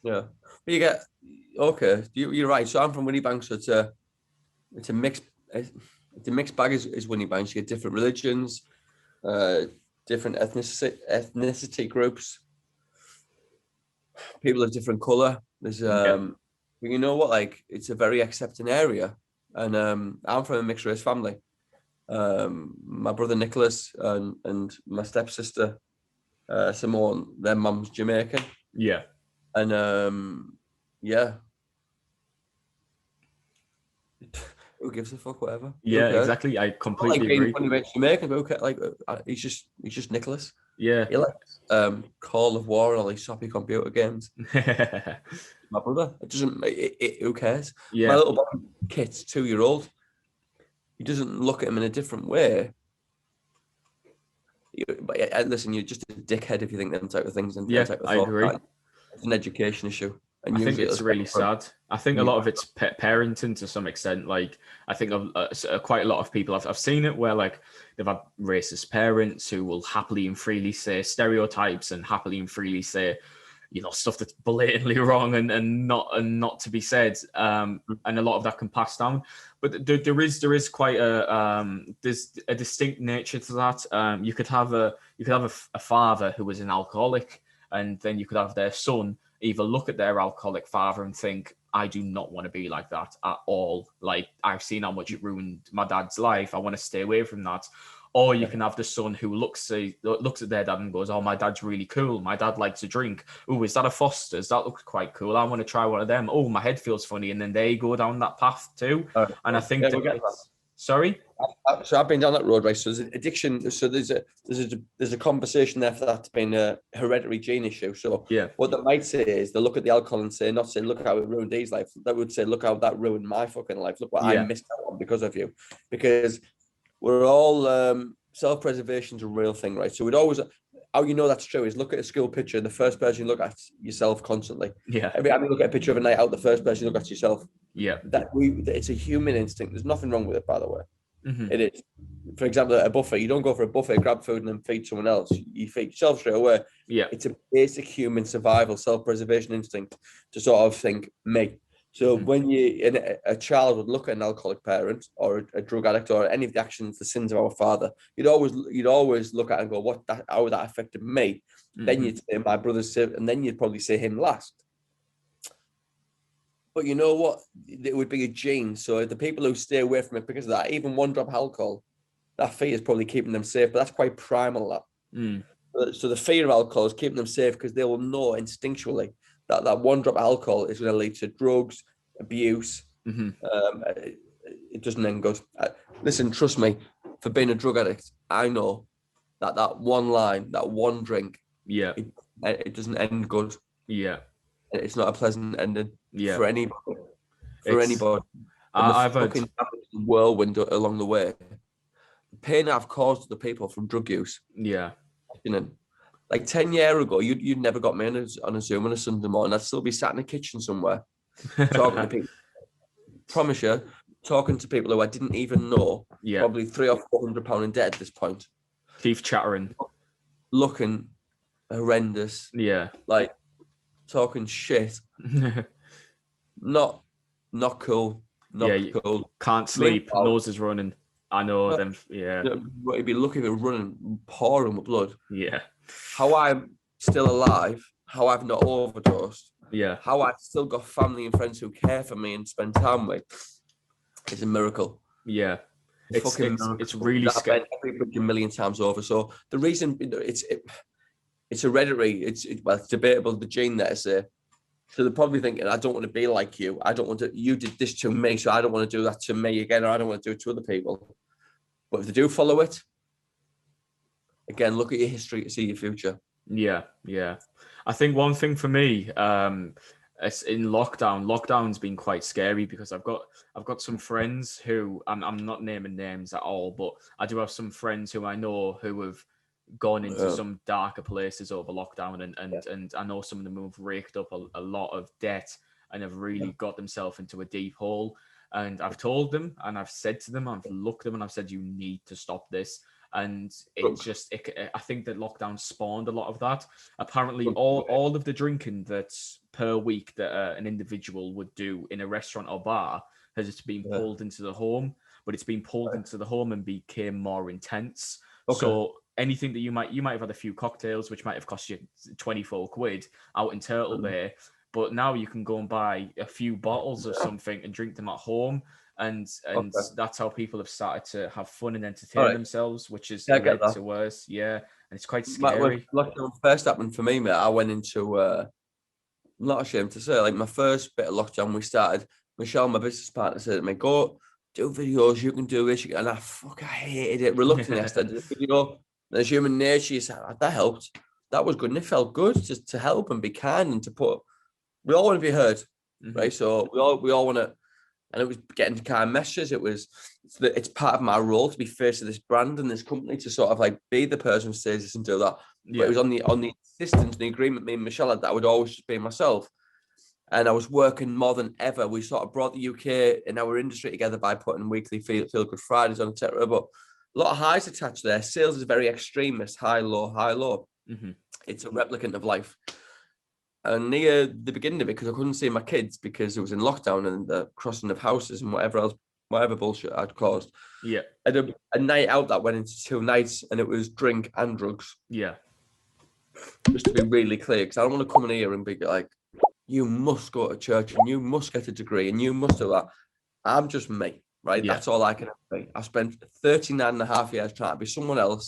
Yeah, but you get you're right. So I'm from Winniebank, so it's a mixed bag. Is Winniebank. You get different religions, different ethnicity groups, people of different color. There's but you know what? Like, it's a very accepting area, and I'm from a mixed race family. My brother Nicholas and my stepsister Simone, their mum's Jamaican. Yeah, and who gives a fuck? Whatever. Yeah, exactly. I completely agree. When he Jamaican, okay, like he's just Nicholas. Yeah. He likes Call of War and all these soppy computer games. My brother. It doesn't. Who cares? Yeah. My little boy, Kit's 2-year-old. He doesn't look at him in a different way. But listen, you're just a dickhead if you think them type of things. And type of I agree. It's an education issue. And I think it's really sad. I think a lot of it's parenting to some extent. Like, I think quite a lot of people, I've seen it where like they've had racist parents who will happily and freely say stereotypes and happily and freely say, stuff that's blatantly wrong and not to be said. And a lot of that can pass down. But there is quite there's a distinct nature to that. You could have a father who was an alcoholic, And then you could have their son either look at their alcoholic father and think, I do not want to be like that at all. Like, I've seen how much it ruined my dad's life. I want to stay away from that. Or you can have the son who looks at their dad and goes, oh, my dad's really cool. My dad likes to drink. Oh, is that a Foster's? That looks quite cool. I want to try one of them. Oh, my head feels funny. And then they go down that path too. And I think sorry? So I've been down that road, right? So there's an addiction. So there's a conversation there for that being a hereditary gene issue. So what they might say is they look at the alcohol and say, not say, look how it ruined his life. They would say, look how that ruined my fucking life. Look what I missed out on because of you. Because we're all self-preservation is a real thing, right? So we'd always, how you know that's true is look at a school picture and the first person you look at yourself constantly. Yeah. Every time you look at a picture of a night out, the first person you look at yourself. Yeah. It's a human instinct. There's nothing wrong with it, by the way. Mm-hmm. It is. For example, a buffet. You don't go for a buffet, grab food, and then feed someone else. You feed yourself straight away. Yeah. It's a basic human survival, self-preservation instinct to sort of think me. So when a child would look at an alcoholic parent or a drug addict or any of the actions, the sins of our father, you'd always look at it and go, how that affected me? Then you'd say my brother's, and then you'd probably say him last. But you know what? It would be a gene. So the people who stay away from it because of that, even one drop of alcohol, that fear is probably keeping them safe. But that's quite primal. So the fear of alcohol is keeping them safe because they will know instinctually that one drop of alcohol is going to lead to drugs, abuse. It doesn't end good. Listen, trust me, for being a drug addict, I know that one line, that one drink, it doesn't end good. Yeah. It's not a pleasant ending for anybody. Anybody. I've had whirlwind along the way. The pain I've caused to the people from drug use. Yeah. You know, like 10 years ago, you'd never got me on a Zoom on a Sunday morning. I'd still be sat in a kitchen somewhere talking to people. Promise you, talking to people who I didn't even know. Yeah. Probably £300 or £400 in debt at this point. Teeth chattering. Looking horrendous. Yeah. Like talking shit. Not cool. Not cool. Can't sleep. Nose is running. I know them. Yeah. You'd be looking at running, pouring with blood. Yeah. How I'm still alive, how I've not overdosed. Yeah. How I've still got family and friends who care for me and spend time with. It's a miracle. Yeah. It's really scary. A million times over. So the reason it's hereditary. It's debatable. The gene there, say. So they're probably thinking, I don't want to be like you. I don't want to. You did this to me, so I don't want to do that to me again, or I don't want to do it to other people. But if they do follow it, again, look at your history to see your future. Yeah, yeah. I think one thing for me, it's in lockdown. Lockdown's been quite scary because I've got some friends who I'm not naming names at all, but I do have some friends who I know who have gone into some darker places over lockdown, and I know some of them have raked up a lot of debt and have really got themselves into a deep hole. And I've told them, and I've said to them, I've looked at them and I've said, you need to stop this. And it's just, I think that lockdown spawned a lot of that. Apparently, all of the drinking that's per week that an individual would do in a restaurant or bar has just been pulled into the home, but it's been pulled into the home and became more intense. So anything that you might have had a few cocktails, which might have cost you 24 quid out in Turtle Bay, but now you can go and buy a few bottles of something and drink them at home. And that's how people have started to have fun and entertain themselves, which is led to worse. Yeah. And it's quite scary. When lockdown first happened for me, mate, I went into, I'm not ashamed to say, like my first bit of lockdown, we started, Michelle, my business partner, said to me, go do videos, you can do this. And I hated it. Reluctantly, I started a video. There's human nature. You said, that helped. That was good. And it felt good just to help and be kind and to put, we all want to be heard, right? So we all want to, and it was getting kind messages. It's part of my role to be face of this brand and this company, to sort of like be the person who says this and do that. Yeah. But it was on the insistence, the agreement me and Michelle had, that I would always just be myself. And I was working more than ever. We sort of brought the UK and our industry together by putting weekly Feel Good Fridays on, etc. But a lot of highs attached there. Sales is very extremist, high, low, high, low. It's a replicant of life. And near the beginning of it, because I couldn't see my kids because it was in lockdown and the crossing of houses and whatever bullshit I'd caused. Yeah. I had a night out that went into 2 nights, and it was drink and drugs. Yeah. just to be really clear, because I don't want to come in here and be like, you must go to church and you must get a degree and you must do that. I'm just me, right? Yeah. That's all I can be. I spent 39 and a half years trying to be someone else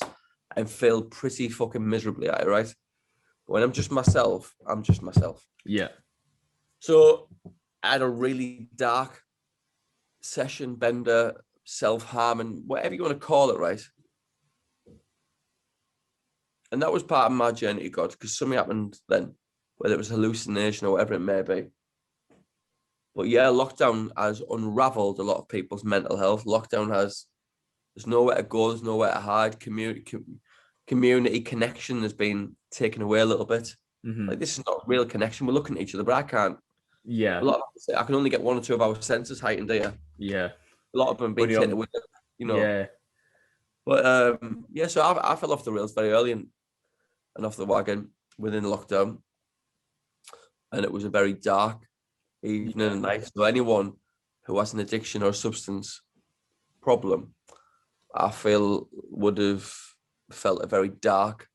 and failed pretty fucking miserably at it, right? But when I'm just myself, I'm just myself. Yeah. So I had a really dark session, bender, self-harming, whatever you want to call it, right? And that was part of my journey to God, because something happened then, whether it was hallucination or whatever it may be. But yeah, lockdown has unraveled a lot of people's mental health. Lockdown has, there's nowhere to go, there's nowhere to hide. Community connection has been taken away a little bit. Mm-hmm. Like, this is not real connection. We're looking at each other, but I can't. Yeah. A lot of people say, I can only get 1 or 2 of our senses heightened here. Yeah. A lot of them being taken away, you know. Yeah. But yeah, so I fell off the rails very early and off the wagon within lockdown. And it was a very dark evening and night. So anyone who has an addiction or a substance problem, I feel would have felt a very dark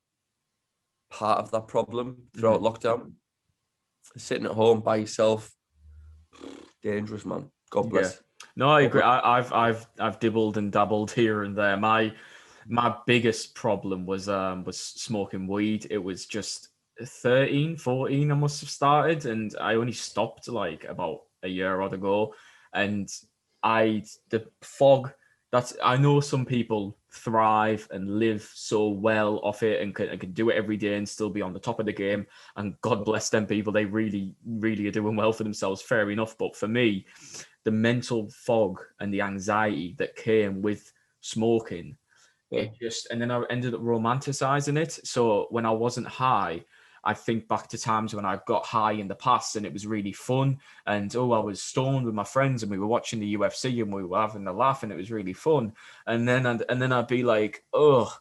part of that problem throughout lockdown. Sitting at home by yourself, dangerous, man. God bless. Yeah. No, I agree. I've dibbled and dabbled here and there. My biggest problem was smoking weed. It was just 13, 14 I must have started, and I only stopped like about a year or ago. And the fog, I know some people thrive and live so well off it and can do it every day and still be on the top of the game, and God bless them people. They really, really are doing well for themselves, fair enough. But for me, the mental fog and the anxiety that came with smoking, and then I ended up romanticizing it. So when I wasn't high, I think back to times when I got high in the past and it was really fun. And I was stoned with my friends and we were watching the UFC and we were having a laugh and it was really fun. And then I'd be like, oh,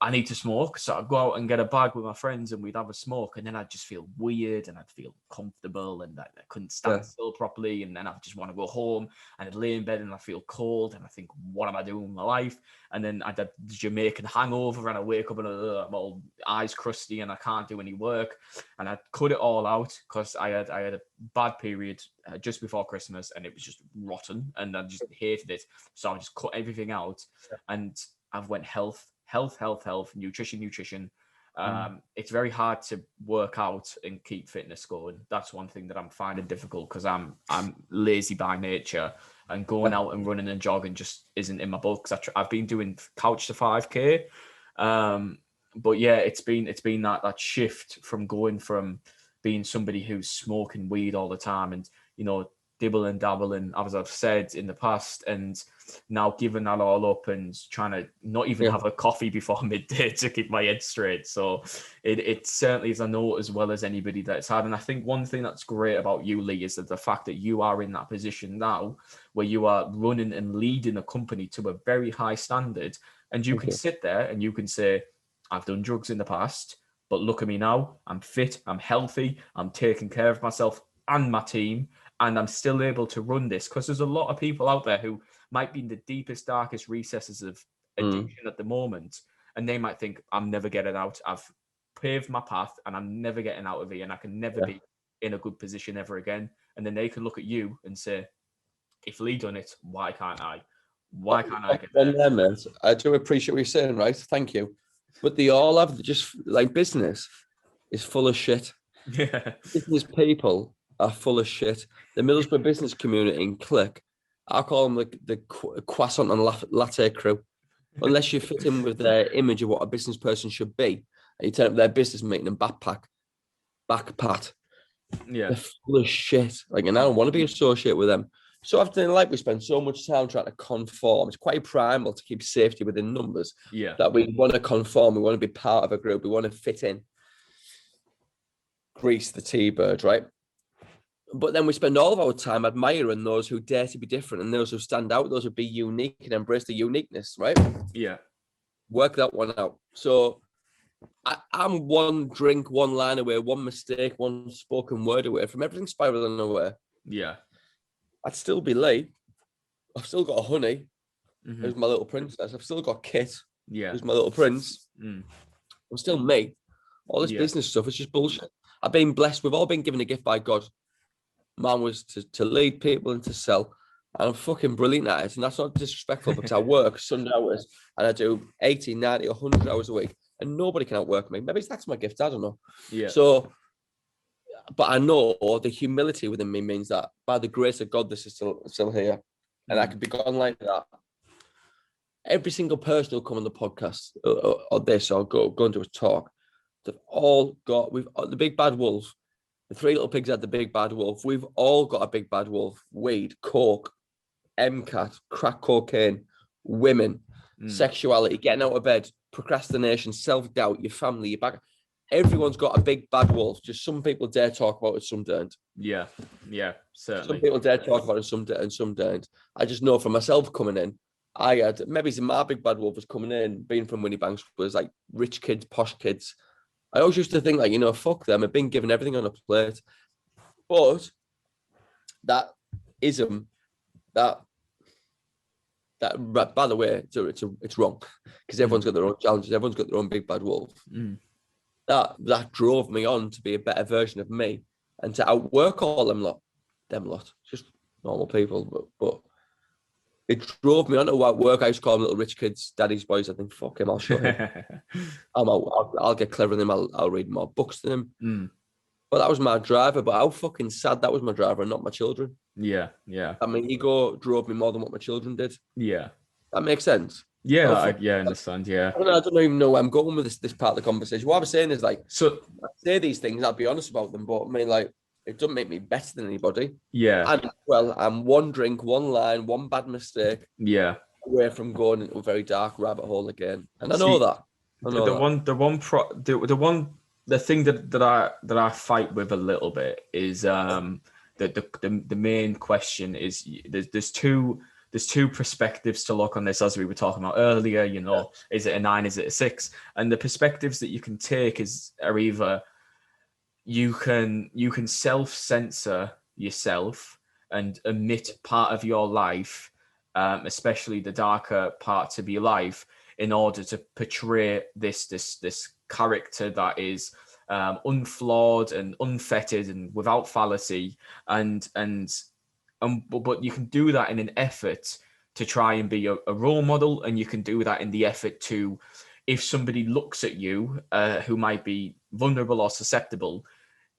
I need to smoke. So I'd go out and get a bag with my friends and we'd have a smoke. And then I'd just feel weird and I'd feel comfortable and I couldn't stand still properly. And then I'd just want to go home and I'd lay in bed and I feel cold and I think, what am I doing with my life? And then I'd have the Jamaican hangover and I wake up and I'm all eyes crusty and I can't do any work. And I'd cut it all out because I had a bad period just before Christmas and it was just rotten and I just hated it. So I just cut everything out and I've went health, nutrition. It's very hard to work out and keep fitness going. That's one thing that I'm finding difficult because I'm lazy by nature, and going out and running and jogging just isn't in my book. Because I've been doing couch to 5K, but yeah, it's been that shift from going from being somebody who's smoking weed all the time and dibble and dabble, and as I've said in the past, and now giving that all up and trying to not even have a coffee before midday to keep my head straight. So it certainly is a note as well as anybody that's had. And I think one thing that's great about you, Lee, is that the fact that you are in that position now where you are running and leading a company to a very high standard, and you can sit there and you can say, I've done drugs in the past, but look at me now. I'm fit, I'm healthy, I'm taking care of myself and my team, and I'm still able to run this. Because there's a lot of people out there who might be in the deepest, darkest recesses of addiction at the moment, and they might think, I'm never getting out. I've paved my path and I'm never getting out of here, and I can never be in a good position ever again. And then they can look at you and say, if Lee done it, why can't I? Why can't I get there? Mate. I do appreciate what you're saying, right? Thank you. But they all have just like business is full of shit. Yeah. Business people are full of shit. The Middlesbrough business community in Click, I call them the croissant and latte crew. Unless you fit in with their image of what a business person should be, and you turn up their business meeting and backpat. Yeah. They're full of shit. Like, and I don't want to be associated with them. So often in life, we spend so much time trying to conform. It's quite primal to keep safety within numbers. Yeah. That we want to conform. We want to be part of a group. We want to fit in. Grease the T-bird, right? But then we spend all of our time admiring those who dare to be different and those who stand out, those who be unique and embrace the uniqueness, right? Yeah. Work that one out. So I'm one drink, one line away, one mistake, one spoken word away from everything spiraling away. Yeah. I'd still be late. I've still got a honey, who's my little princess. I've still got Kit, who's my little prince. I'm still me. All this business stuff is just bullshit. I've been blessed. We've all been given a gift by God. Mine was to lead people and to sell. And I'm fucking brilliant at it. And that's not disrespectful because I work Sunday hours and I do 80, 90, 100 hours a week. And nobody can outwork me. Maybe that's my gift. I don't know. Yeah. So, but I know the humility within me means that by the grace of God, this is still here. And I could be gone like that. Every single person who'll come on the podcast or this or go and do a talk, they've all got, the big bad wolf, the three little pigs had the big bad wolf. We've all got a big bad wolf: weed, coke, MCAT, crack cocaine, women, sexuality, getting out of bed, procrastination, self-doubt, your family, your back. Everyone's got a big bad wolf. Just some people dare talk about it, some don't. Yeah, certainly. Some people dare talk about it, some don't. I just know for myself coming in, I had, maybe my big bad wolf was coming in, being from Winniebanks, was like rich kids, posh kids. I always used to think like, fuck them. I've been given everything on a plate. But that ism, that by the way, it's wrong because everyone's got their own challenges. Everyone's got their own big bad wolf. That drove me on to be a better version of me and to outwork all them lot, just normal people. But it drove me on to work. I used to call them little rich kids, daddy's boys. I think, fuck him, I'll show him. I'll get clever than him. I'll read more books than him. But that was my driver. But how fucking sad that was my driver and not my children. Yeah. I mean, ego drove me more than what my children did. Yeah. That makes sense. Yeah, I understand. Yeah. I don't even know where I'm going with this part of the conversation. What I was saying is like, so I say these things, I'll be honest about them, but I mean, like, it doesn't make me better than anybody. Yeah. And well, I'm one drink, one line, one bad mistake. Yeah. Away from going into a very dark rabbit hole again. And I know that. The thing that I fight with a little bit is the main question is there's two perspectives to look on this, as we were talking about earlier. Is it a 9, is it a 6? And the perspectives that you can take are either you can self-censor yourself and omit part of your life, especially the darker parts of your life, in order to portray this character that is unflawed and unfettered and without fallacy, but you can do that in an effort to try and be a role model, and you can do that in the effort to, if somebody looks at you who might be vulnerable or susceptible,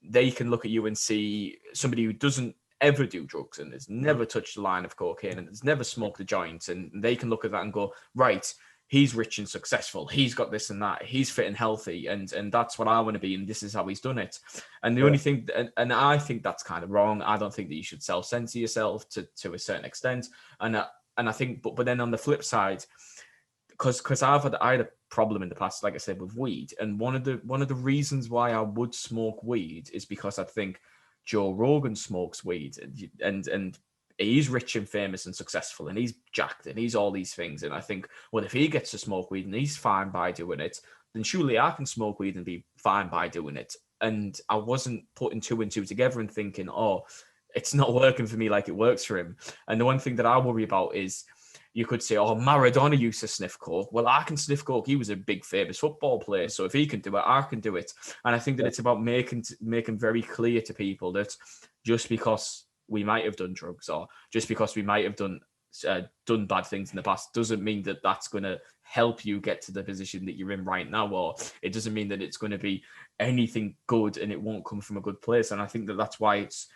they can look at you and see somebody who doesn't ever do drugs and has never touched a line of cocaine and has never smoked a joint, and they can look at that and go, right, he's rich and successful, he's got this and that, he's fit and healthy, and that's what I want to be, and this is how he's done it. And the only thing, and I think that's kind of wrong. I don't think that you should self-censor yourself to a certain extent, and I think, but then on the flip side, because I had a problem in the past, like I said, with weed, and one of the reasons why I would smoke weed is because I think Joe Rogan smokes weed, and he's rich and famous and successful, and he's jacked, and he's all these things. And I think, well, if he gets to smoke weed and he's fine by doing it, then surely I can smoke weed and be fine by doing it. And I wasn't putting 2 and 2 together and thinking, oh, it's not working for me like it works for him. And the one thing that I worry about is, you could say, oh, Maradona used to sniff coke. Well, I can sniff coke. He was a big famous football player. So if he can do it, I can do it. And I think that it's about making very clear to people that just because we might have done drugs, or just because we might have done bad things in the past, doesn't mean that that's going to help you get to the position that you're in right now, or it doesn't mean that it's going to be anything good and it won't come from a good place. And I think that that's why it's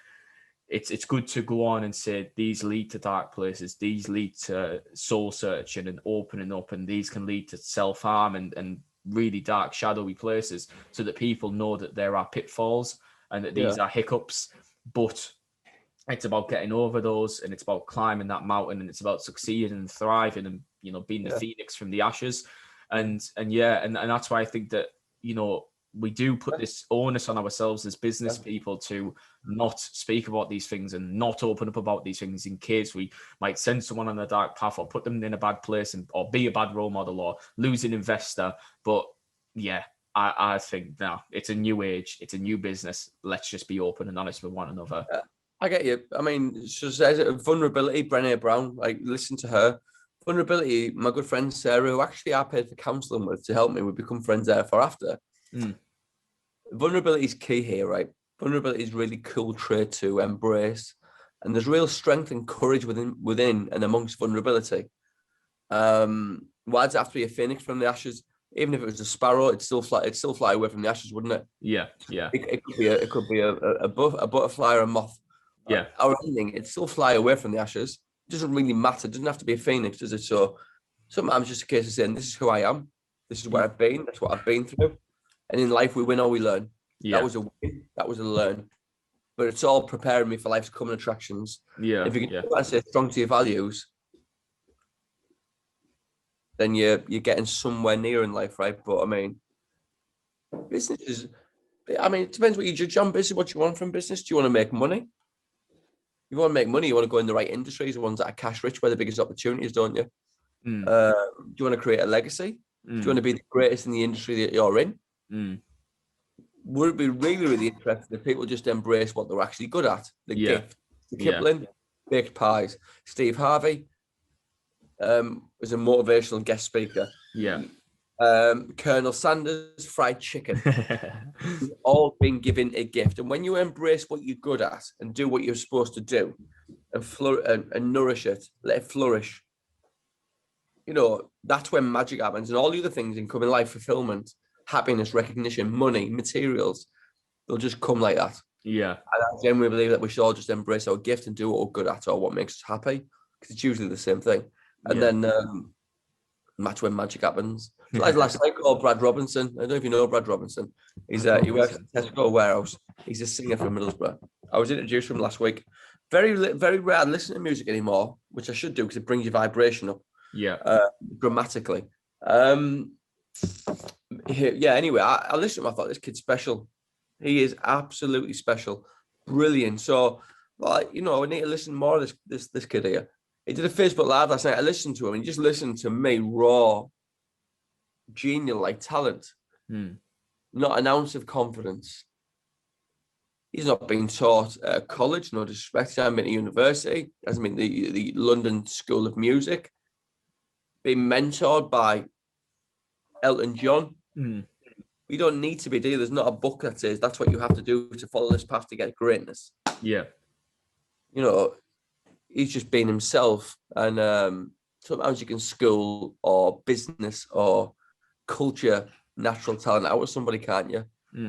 good to go on and say these lead to dark places, these lead to soul searching and opening up, and these can lead to self-harm and really dark, shadowy places, so that people know that there are pitfalls and that these are hiccups. But it's about getting over those, and it's about climbing that mountain, and it's about succeeding and thriving and being the phoenix from the ashes. And that's why I think that we do put this onus on ourselves as business people to not speak about these things and not open up about these things, in case we might send someone on a dark path or put them in a bad place or be a bad role model or lose an investor. But I think now it's a new age, it's a new business. Let's just be open and honest with one another. I get you. I mean, she says vulnerability, Brené Brown, like, listen to her. Vulnerability, my good friend Sarah, who actually I paid for counselling with to help me, we become friends thereafter. vulnerability is key here, right? Vulnerability is really cool trait to embrace, and there's real strength and courage within and amongst vulnerability. Why does it have to be a phoenix from the ashes? Even if it was a sparrow, it'd still fly away from the ashes, wouldn't it? Yeah. It could be a butterfly or a moth. Yeah. Or anything, it'd still fly away from the ashes. It doesn't really matter. It doesn't have to be a phoenix, does it? So sometimes just a case of saying, this is who I am. This is where I've been. That's what I've been through. And in life, we win or we learn. Yeah. That was a win. That was a learn. But it's all preparing me for life's coming attractions. Yeah. If you can stay strong to your values, then you're getting somewhere near in life, right? But I mean, business is, I mean, it depends what you judge on business, what you want from business. Do you want to make money? You want to make money, you want to go in the right industries, the ones that are cash rich, where the biggest opportunities, don't you? Do you want to create a legacy? Do you want to be the greatest in the industry that you're in? Would it be really, really interesting if people just embrace what they're actually good at? The gift. The Kipling, baked pies. Steve Harvey was a motivational guest speaker. Yeah. Colonel Sanders, fried chicken. We've all been given a gift. And when you embrace what you're good at and do what you're supposed to do and nourish it, let it flourish, you know, that's when magic happens. And all the other things in coming life, fulfillment, happiness, recognition, money, materials, they'll just come like that. Yeah. And I genuinely believe that we should all just embrace our gift and do what we're good at or what makes us happy, because it's usually the same thing. And then that's when magic happens. So like last night, called Brad Robinson. I don't know if you know Brad Robinson. He works at Tesco warehouse. He's a singer from Middlesbrough. I was introduced to him last week. Very rare to listen to music anymore, which I should do because it brings your vibration up. Yeah. Dramatically. Anyway, I listened to him. I thought, this kid's special. He is absolutely special. Brilliant. So, like, you know, I need to listen more of this kid here. He did a Facebook Live last night. I listened to him and he just listened to me, raw, genial, like talent. Not an ounce of confidence. He's not been taught at college, no disrespect. He hasn't been to university. Hasn't been the London School of Music. Been mentored by Elton John. We don't need to be, do you? There's not a book that says that's what you have to do to follow this path to get greatness. Yeah. You know, he's just been himself. And sometimes you can school or business or culture natural talent out of somebody, can't you?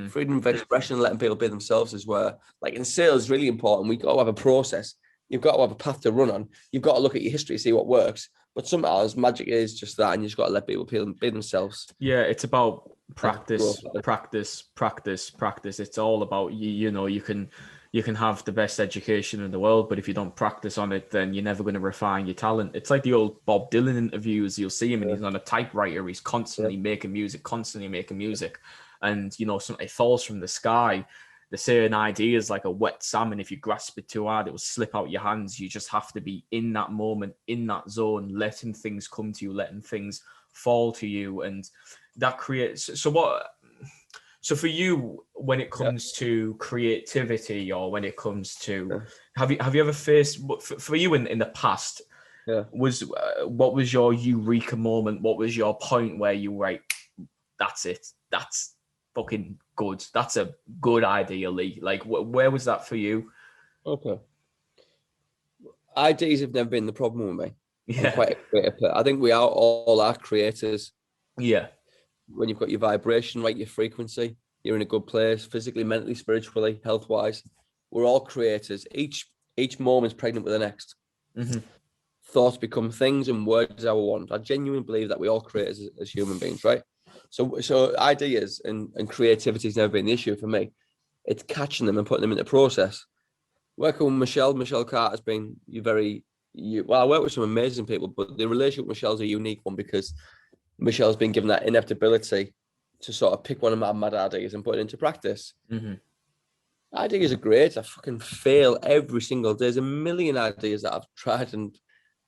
Freedom of expression, letting people be themselves is where, like in sales, is really important. We've got to have a process. You've got to have a path to run on. You've got to look at your history, see what works. But sometimes magic is just that, and you just got to let people be themselves. Yeah, it's about practice. It's all about you know, you can have the best education in the world, but if you don't practice on it, then you're never going to refine your talent. It's like the old Bob Dylan interviews. You'll see him and he's on a typewriter. He's constantly making music. And, you know, something falls from the sky. They say an idea is like a wet salmon. If you grasp it too hard, it will slip out your hands. You just have to be in that moment, in that zone, letting things come to you, letting things fall to you. And that creates... So for you, when it comes to creativity, or when it comes to... Have you ever faced... For you in the past, what was your eureka moment? What was your point where you were like, that's it. That's fucking good. That's a good idea, Lee. Like, where was that for you? Okay. Ideas have never been the problem with me. Yeah. I'm quite a creative. I think we are all are creators. Yeah. When you've got your vibration right, your frequency, you're in a good place, physically, mentally, spiritually, health-wise. We're all creators. Each moment's pregnant with the next. Thoughts become things and words are one. I genuinely believe that we all create as human beings, right? So ideas and creativity has never been the issue for me. It's catching them and putting them into process. Working with Michelle Carter's been well, I work with some amazing people, but the relationship with Michelle's a unique one because Michelle's been given that ineptability to sort of pick one of my mad ideas and put it into practice. Ideas are great. I fucking fail every single day. There's a million ideas that I've tried and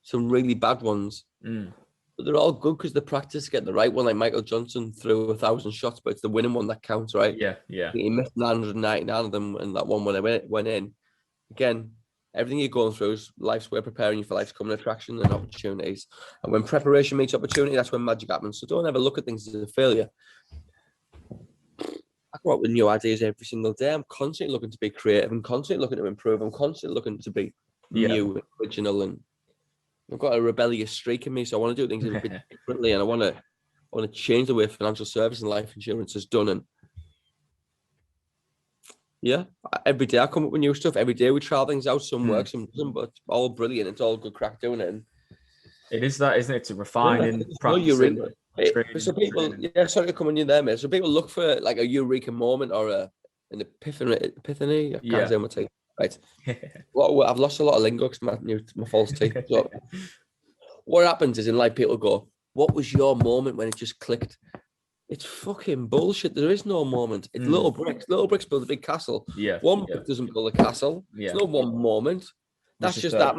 some really bad ones. But they're all good because the practice to get the right one. Like Michael Johnson threw 1,000 shots, but it's the winning one that counts, right? Yeah. He missed 999 of them, and that one when it went in. Again, everything you're going through is life's way of preparing you for life's coming attraction and opportunities. And when preparation meets opportunity, that's when magic happens. So don't ever look at things as a failure. I come up with new ideas every single day. I'm constantly looking to be creative. I'm constantly looking to improve. I'm constantly looking to be new, original, and I've got a rebellious streak in me. So I want to do things a bit differently, and I want to change the way financial service and life insurance is done. And yeah, every day I come up with new stuff. Every day we try things out. Some work, some doesn't, but it's all brilliant. It's all good crack doing it. And it is that, isn't it? To refining, practicing. So people, sorry to come on you there, mate. So people look for like a eureka moment or an epiphany. I can't say my teeth. Right. Well, I've lost a lot of lingo because my false teeth. So what happens is in life, people go, "What was your moment when it just clicked?" It's fucking bullshit. There is no moment. It's little bricks. Little bricks build a big castle. One brick doesn't build a castle. It's not one moment. That's just that.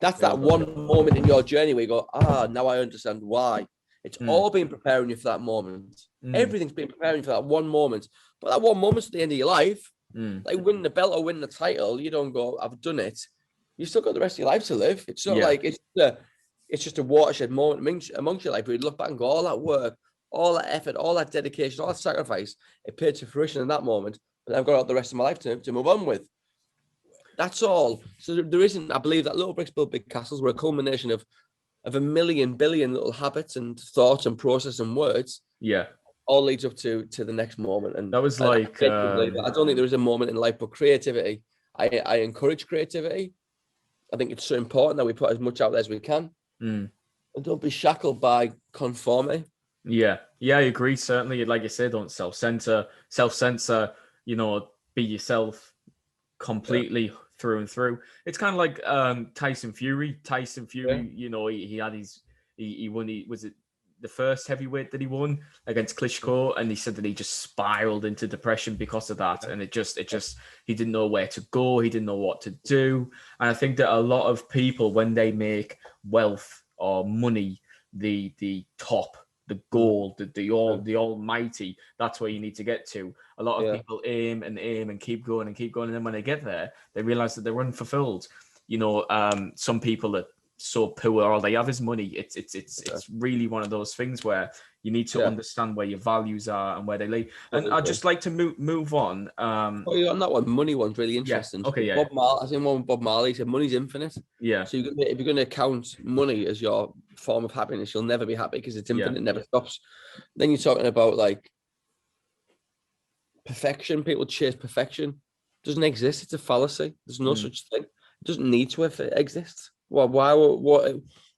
That's that one moment in your journey where you go, now I understand why. It's all been preparing you for that moment. Everything's been preparing you for that one moment. But that one moment's at the end of your life. Like winning the belt or winning the title, you don't go, I've done it. You've still got the rest of your life to live. It's not like it's just a watershed moment amongst your life where you look back and go, all that work, all that effort, all that dedication, all that sacrifice, it paid to fruition in that moment. But I've got the rest of my life to move on with. That's all. So there isn't, I believe that little bricks build big castles. We're a culmination of a million billion little habits and thoughts and process and words. All leads up to the next moment. And that was like I don't think there is a moment in life, but creativity, I encourage creativity. I think it's so important that we put as much out there as we can. And don't be shackled by conformity. I agree. Certainly, like you said, don't self-censor, be yourself completely through and through. It's kind of like Tyson Fury. He had he won. Was it the first heavyweight that he won against Klitschko? And he said that he just spiraled into depression because of that. And it just he didn't know where to go. He didn't know what to do. And I think that a lot of people, when they make wealth or money the top, the goal, the almighty, that's where you need to get to. A lot of people aim and keep going. And then when they get there, they realize that they're unfulfilled. Some people are so poor, all they have is money. It's really one of those things where you need to understand where your values are and where they lay. And I'd just like to move on. On that one, money one's really interesting. Bob Marley said money's infinite. So if you're going to count money as your form of happiness, you'll never be happy because it's infinite, it never stops. Then you're talking about like perfection. People chase perfection. It doesn't exist. It's a fallacy. There's no such thing. It doesn't need to exist. Well,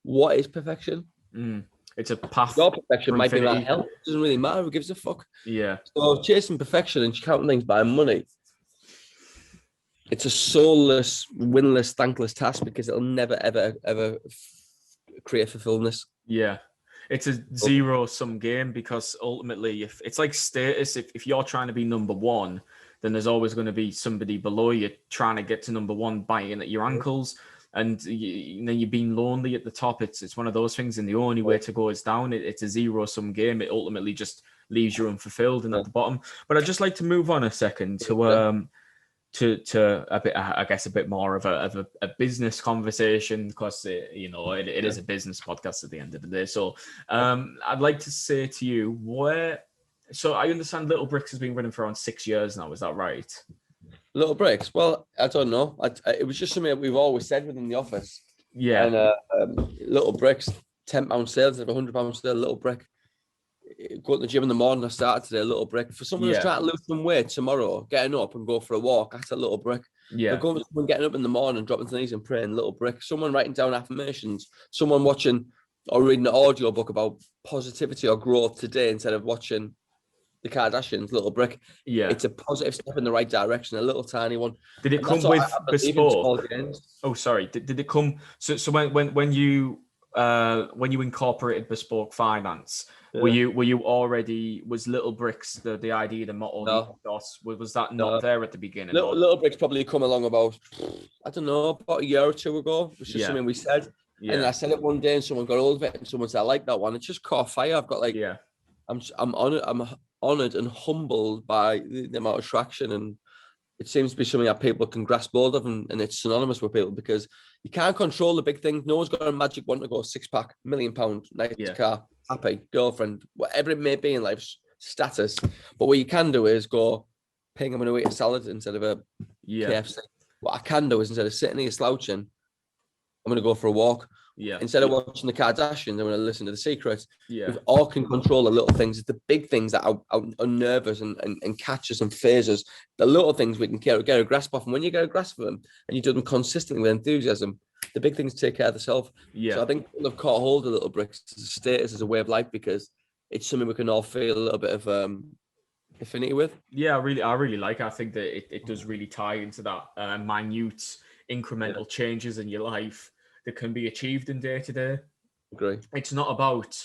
what is perfection? It's a path. Your perfection might be like hell. It doesn't really matter. Who gives a fuck? So chasing perfection and counting things by money, it's a soulless, winless, thankless task because it'll never, ever create fulfillment. It's a zero-sum game because ultimately, if it's like status, if you're trying to be number one, then there's always going to be somebody below you trying to get to number one, biting at your ankles. And you're being lonely at the top. It's one of those things, and the only way to go is down. It's a zero-sum game. It ultimately just leaves you unfulfilled and at the bottom. But I'd just like to move on a second to a bit, I guess, a bit more of a business conversation because it is a business podcast at the end of the day. So I'd like to say to you So I understand Little Bricks has been running for around 6 years now. Is that right? Little Bricks? Well, I don't know. It was just something that we've always said within the office. And Little Bricks, £10 sales, £100 sale, Little Brick. Go to the gym in the morning. I started today, Little Brick. For someone who's trying to lose some weight tomorrow, getting up and go for a walk, that's a Little Brick. But someone getting up in the morning, dropping to the knees and praying, Little Brick. Someone writing down affirmations. Someone watching or reading an audio book about positivity or growth today instead of watching the Kardashians, Little Brick. It's a positive step in the right direction, a little tiny one. Did it come with Bespoke? Oh, sorry. Did it come? So when you incorporated Bespoke Finance, were you already, was Little Bricks the idea, the motto? No. Was that not there at the beginning? Little Bricks probably come along about a year or two ago. It was just something we said. And I said it one day and someone got hold of it and someone said, I like that one. It just caught fire. I've got I'm honored and humbled by the amount of traction, and it seems to be something that people can grasp hold of, and it's synonymous with people because you can't control the big things. No one's got a magic wand to go 6-pack, £1 million, nice car, happy, girlfriend, whatever it may be in life. status. But what you can do is go, ping, I'm going to eat a salad instead of a Yeah. KFC. What I can do is, instead of sitting here slouching, I'm going to go for a walk. Yeah. Instead of watching the Kardashians, I'm going to listen to The Secret. Yeah. We all can control the little things. It's the big things that unnerve us and catch us and phase us. The little things we can get a grasp of. And when you get a grasp of them and you do them consistently with enthusiasm, the big things take care of themselves. Yeah. So I think people have caught hold of little bricks as a status, as a way of life, because it's something we can all feel a little bit of affinity with. Yeah, I really like it. I think that it does really tie into that minute incremental changes in your life that can be achieved in day to day. Agree. It's not about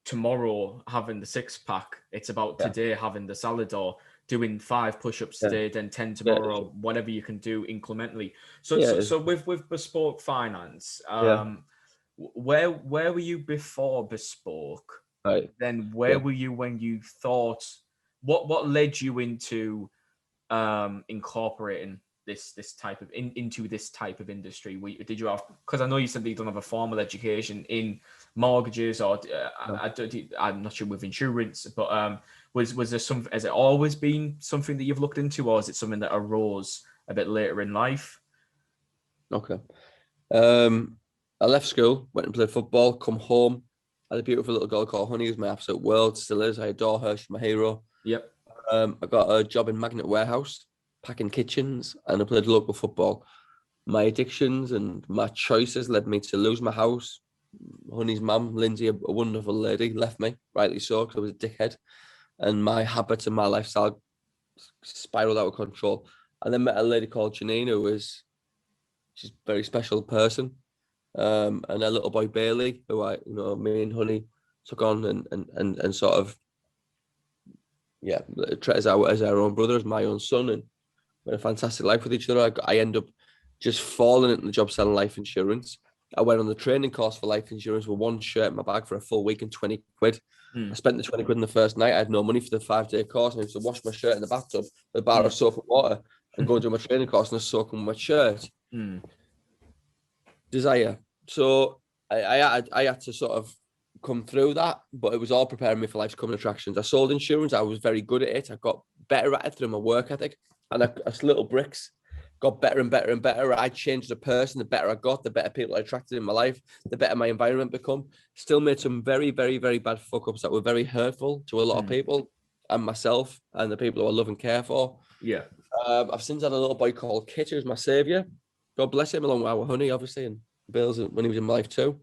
tomorrow having the 6-pack. It's about today having the salad, or doing 5 push-ups today, then 10 tomorrow, whatever you can do incrementally. So with Bespoke Finance, where were you before Bespoke? Right. Then where were you when you thought, what led you into incorporating this type of into this type of industry? Did you have, because I know you said that you don't have a formal education in mortgages, or I'm not sure with insurance, but was there some, has it always been something that you've looked into, or is it something that arose a bit later in life? Okay. I left school, went and played football, come home, had a beautiful little girl called Honey, who's my absolute world, still is. I adore her, she's my hero. Yep. I got a job in Magnet Warehouse, packing kitchens, and I played local football. My addictions and my choices led me to lose my house. Honey's mum, Lindsay, a wonderful lady, left me, rightly so, because I was a dickhead. And my habits and my lifestyle spiraled out of control. And then met a lady called Janine, she's a very special person. And a little boy, Bailey, who me and Honey took on and sort of, treat as our own brother, as my own son, and we had a fantastic life with each other. I end up just falling into the job selling life insurance. I went on the training course for life insurance with one shirt in my bag for a full week and 20 quid. I spent the 20 quid in the first night. I had no money for the 5-day course, and I used to wash my shirt in the bathtub with a bar of soap and water and go and do my training course and soak with my shirt. Desire. So I had to sort of come through that, but it was all preparing me for life's coming attractions. I sold insurance. I was very good at it. I got better at it through my work ethic, and as little bricks got better and better and better. I changed as a person. The better I got, the better people I attracted in my life, the better my environment become. Still made some very, very, very bad fuck ups that were very hurtful to a lot of people and myself and the people who I love and care for. Yeah. I've since had a little boy called Kit, who's my saviour. God bless him, along with our Honey, obviously, and Bill's when he was in my life too.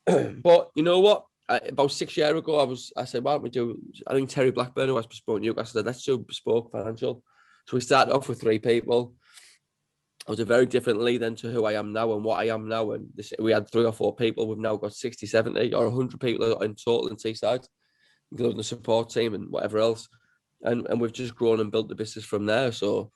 But you know what? About 6 years ago, I said, why don't we do, I think Terry Blackburn, who has Bespoke UK, I said, let's do Bespoke Financial. So we started off with 3 people. I was a very different lead then to who I am now and what I am now. And we had 3 or 4 people. We've now got 60, 70 or 100 people in total in Teesside, including the support team and whatever else. And we've just grown and built the business from there. So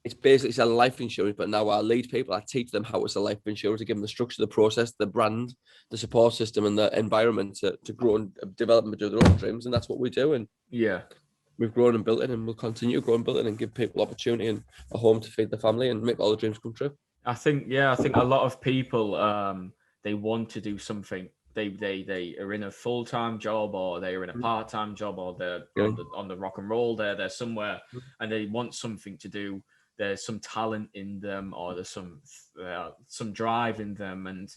it's basically selling life insurance, but now I lead people. I teach them how to sell life insurance, to give them the structure, the process, the brand, the support system, and the environment to grow and develop and do their own dreams. And that's what we do. And we've grown and built it, and we'll continue to grow and build it, and give people opportunity and a home to feed the family and make all the dreams come true. I think a lot of people, they want to do something. They are in a full-time job, or they're in a part-time job, or they're on the rock and roll. They're somewhere, and they want something to do. There's some talent in them, or there's some drive in them, and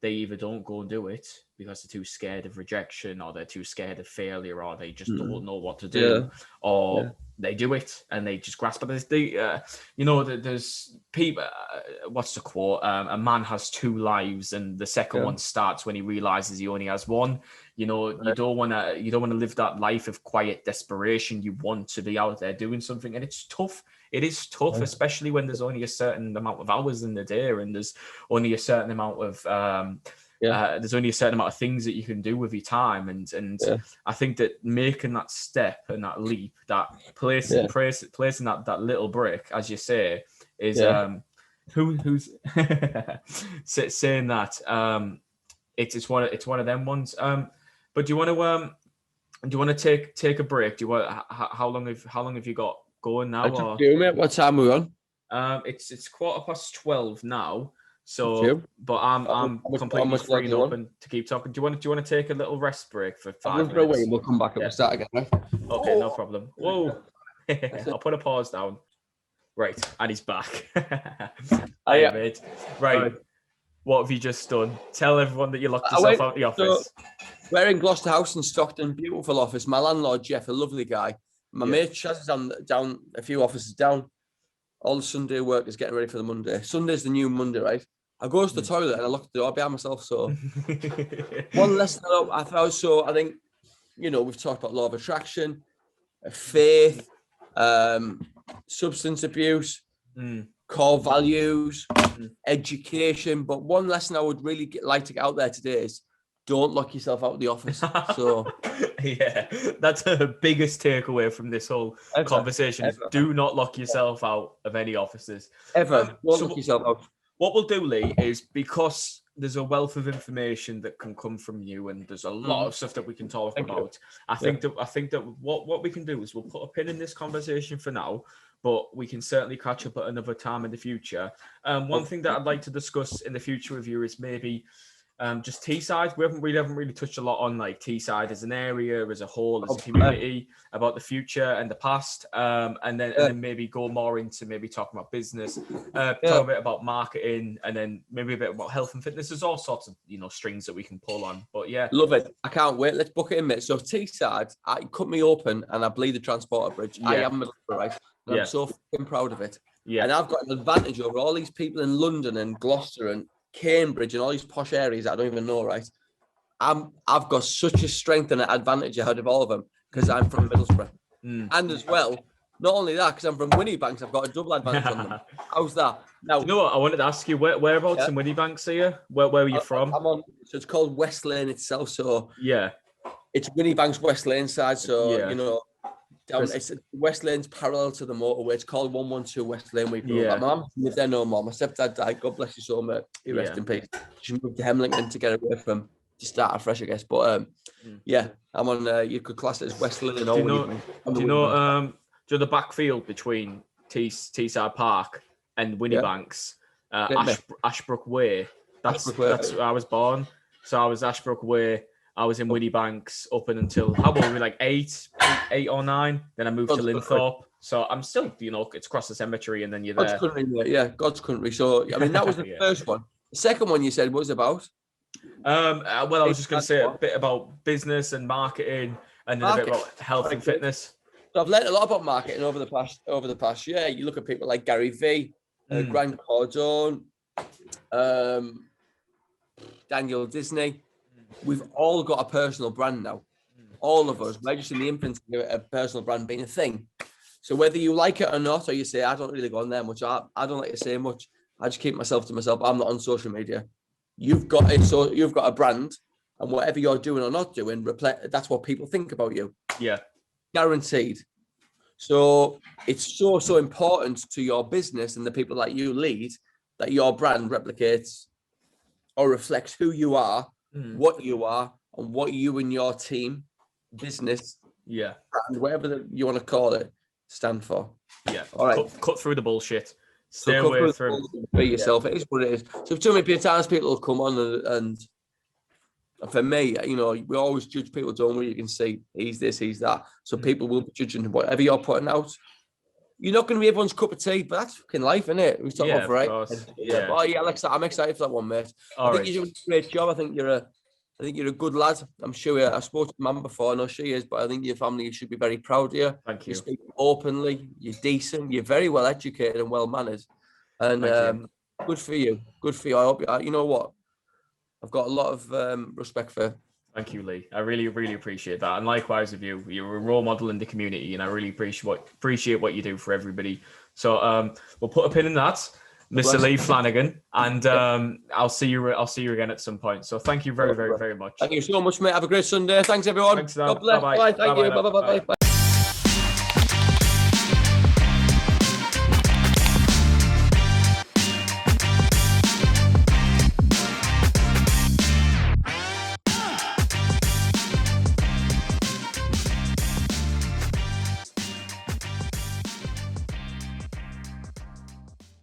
they either don't go and do it because they're too scared of rejection, or they're too scared of failure, or they just don't know what to do, or they do it and they just grasp it. There's people. What's the quote? A man has 2 lives, and the second one starts when he realizes he only has one. You don't want to live that life of quiet desperation. You want to be out there doing something, and it's tough. It is tough, especially when there's only a certain amount of hours in the day, and there's only a certain amount of things that you can do with your time. And I think that making that step and that leap, that placing that little brick, as you say, is who's saying that it's one of them ones. But do you want to take a break? How long have you got going now? What time are we on? It's 12:15 now. So, but I'm much completely longer free you and want? open to keep talking. Do you want to take a little rest break for I'll 5 run for a minutes? wee and we'll come back and we'll start again, right? Okay, no problem. Whoa. I'll put a pause down. Right, and he's back. Hiya, mate. Right. What have you just done? Tell everyone that you locked yourself out of the office. So we're in Gloucester House in Stockton, beautiful office. My landlord, Jeff, a lovely guy. My mate Chaz is down a few offices down. All the Sunday work is getting ready for the Monday. Sunday's the new Monday, right? I go to the toilet and I lock the door behind myself. So one less than I thought. So I think, we've talked about law of attraction, faith, substance abuse, core values, education. But one lesson I would really like to get out there today is don't lock yourself out of the office. So yeah, that's the biggest takeaway from this whole conversation is do not lock yourself out of any offices. Don't lock yourself out. What we'll do, Lee, is because there's a wealth of information that can come from you and there's a lot of stuff that we can talk about. I think that what we can do is we'll put a pin in this conversation for now, but we can certainly catch up at another time in the future. One thing that I'd like to discuss in the future with you is maybe just Teesside. We haven't really touched a lot on like Teesside as an area, as a whole, as a community, about the future and the past, and then maybe go more into maybe talking about business, talk a bit about marketing, and then maybe a bit about health and fitness. There's all sorts of strings that we can pull on. But yeah, love it. I can't wait. Let's book it in, mate. So Teesside, I cut me open and I bleed the transporter bridge. I am Middlesbrough, right? And I'm so fucking proud of it. Yeah, and I've got an advantage over all these people in London and Gloucester and Cambridge and all these posh areas that I don't even know, right? I've got such a strength and an advantage ahead of all of them because I'm from Middlesbrough. And as well, not only that, because I'm from Winniebanks, I've got a double advantage on them. How's that? Now, do you know what? I wanted to ask you, whereabouts in Winniebanks are you? Where are you from? So it's called West Lane itself. So it's Winniebanks West Lane side. So, it's West Lane's parallel to the motorway. It's called 112 West Lane. We grew up. My mum lived there no more. My stepdad died. God bless his soul, mate. He rest in peace. She moved to Hemlington to get away from, to start afresh, I guess. But I'm on. You could class it as West Lane. Do you know the backfield between Teesside Park and Winniebanks, Ashbrook Way? That's where I was born. So I was Ashbrook Way. I was in Winniebanks up until how old were we? Like 8 or 9. Then I moved to Linthorpe. So I'm still, it's across the cemetery, and then you're there. God's country, God's country. So I mean, that was the first one. The second one you said was about. Well, I was just going to say a bit about business and marketing, and then a bit about health and fitness. So I've learned a lot about marketing over the past year. You look at people like Gary V, Grant Cardone, Daniel Disney. We've all got a personal brand now. All of us. We're just in the infancy of a personal brand being a thing. So whether you like it or not, or you say, I don't really go on there much, I don't like to say much. I just keep myself to myself. I'm not on social media. You've got it. So you've got a brand, and whatever you're doing or not doing, that's what people think about you. Yeah. Guaranteed. So it's so important to your business and the people that you lead that your brand replicates or reflects who you are, what you are, and what you and your team, business, brand, whatever you want to call it, stand for. Yeah. All right. Cut through the bullshit. Stay away from. Be yourself. It is what it is. So too many times people will come on and for me, we always judge people, don't we? You can see he's this, he's that. So people will be judging whatever you're putting out. You're not going to be everyone's cup of tea, but that's fucking life, isn't it? We talk about right. Alex, I'm excited for that one, mate. I think you're doing a great job. I think you're a good lad. I'm sure I've spoken to Mum before. I know she is, but I think your family should be very proud of you. Thank you. You speak openly. You're decent. You're very well educated and well mannered. And good for you. Good for you. I hope you know what? I've got a lot of respect for. Thank you, Lee. I really, really appreciate that. And likewise with you. You're a role model in the community, and I really appreciate what you do for everybody. So we'll put a pin in that, Mr. Lee Flanagan, and I'll see you again at some point. So thank you very, very, very much. Thank you so much, mate. Have a great Sunday. Thanks, everyone. Thanks, God bless. Bye-bye. Bye. Thank you. Bye.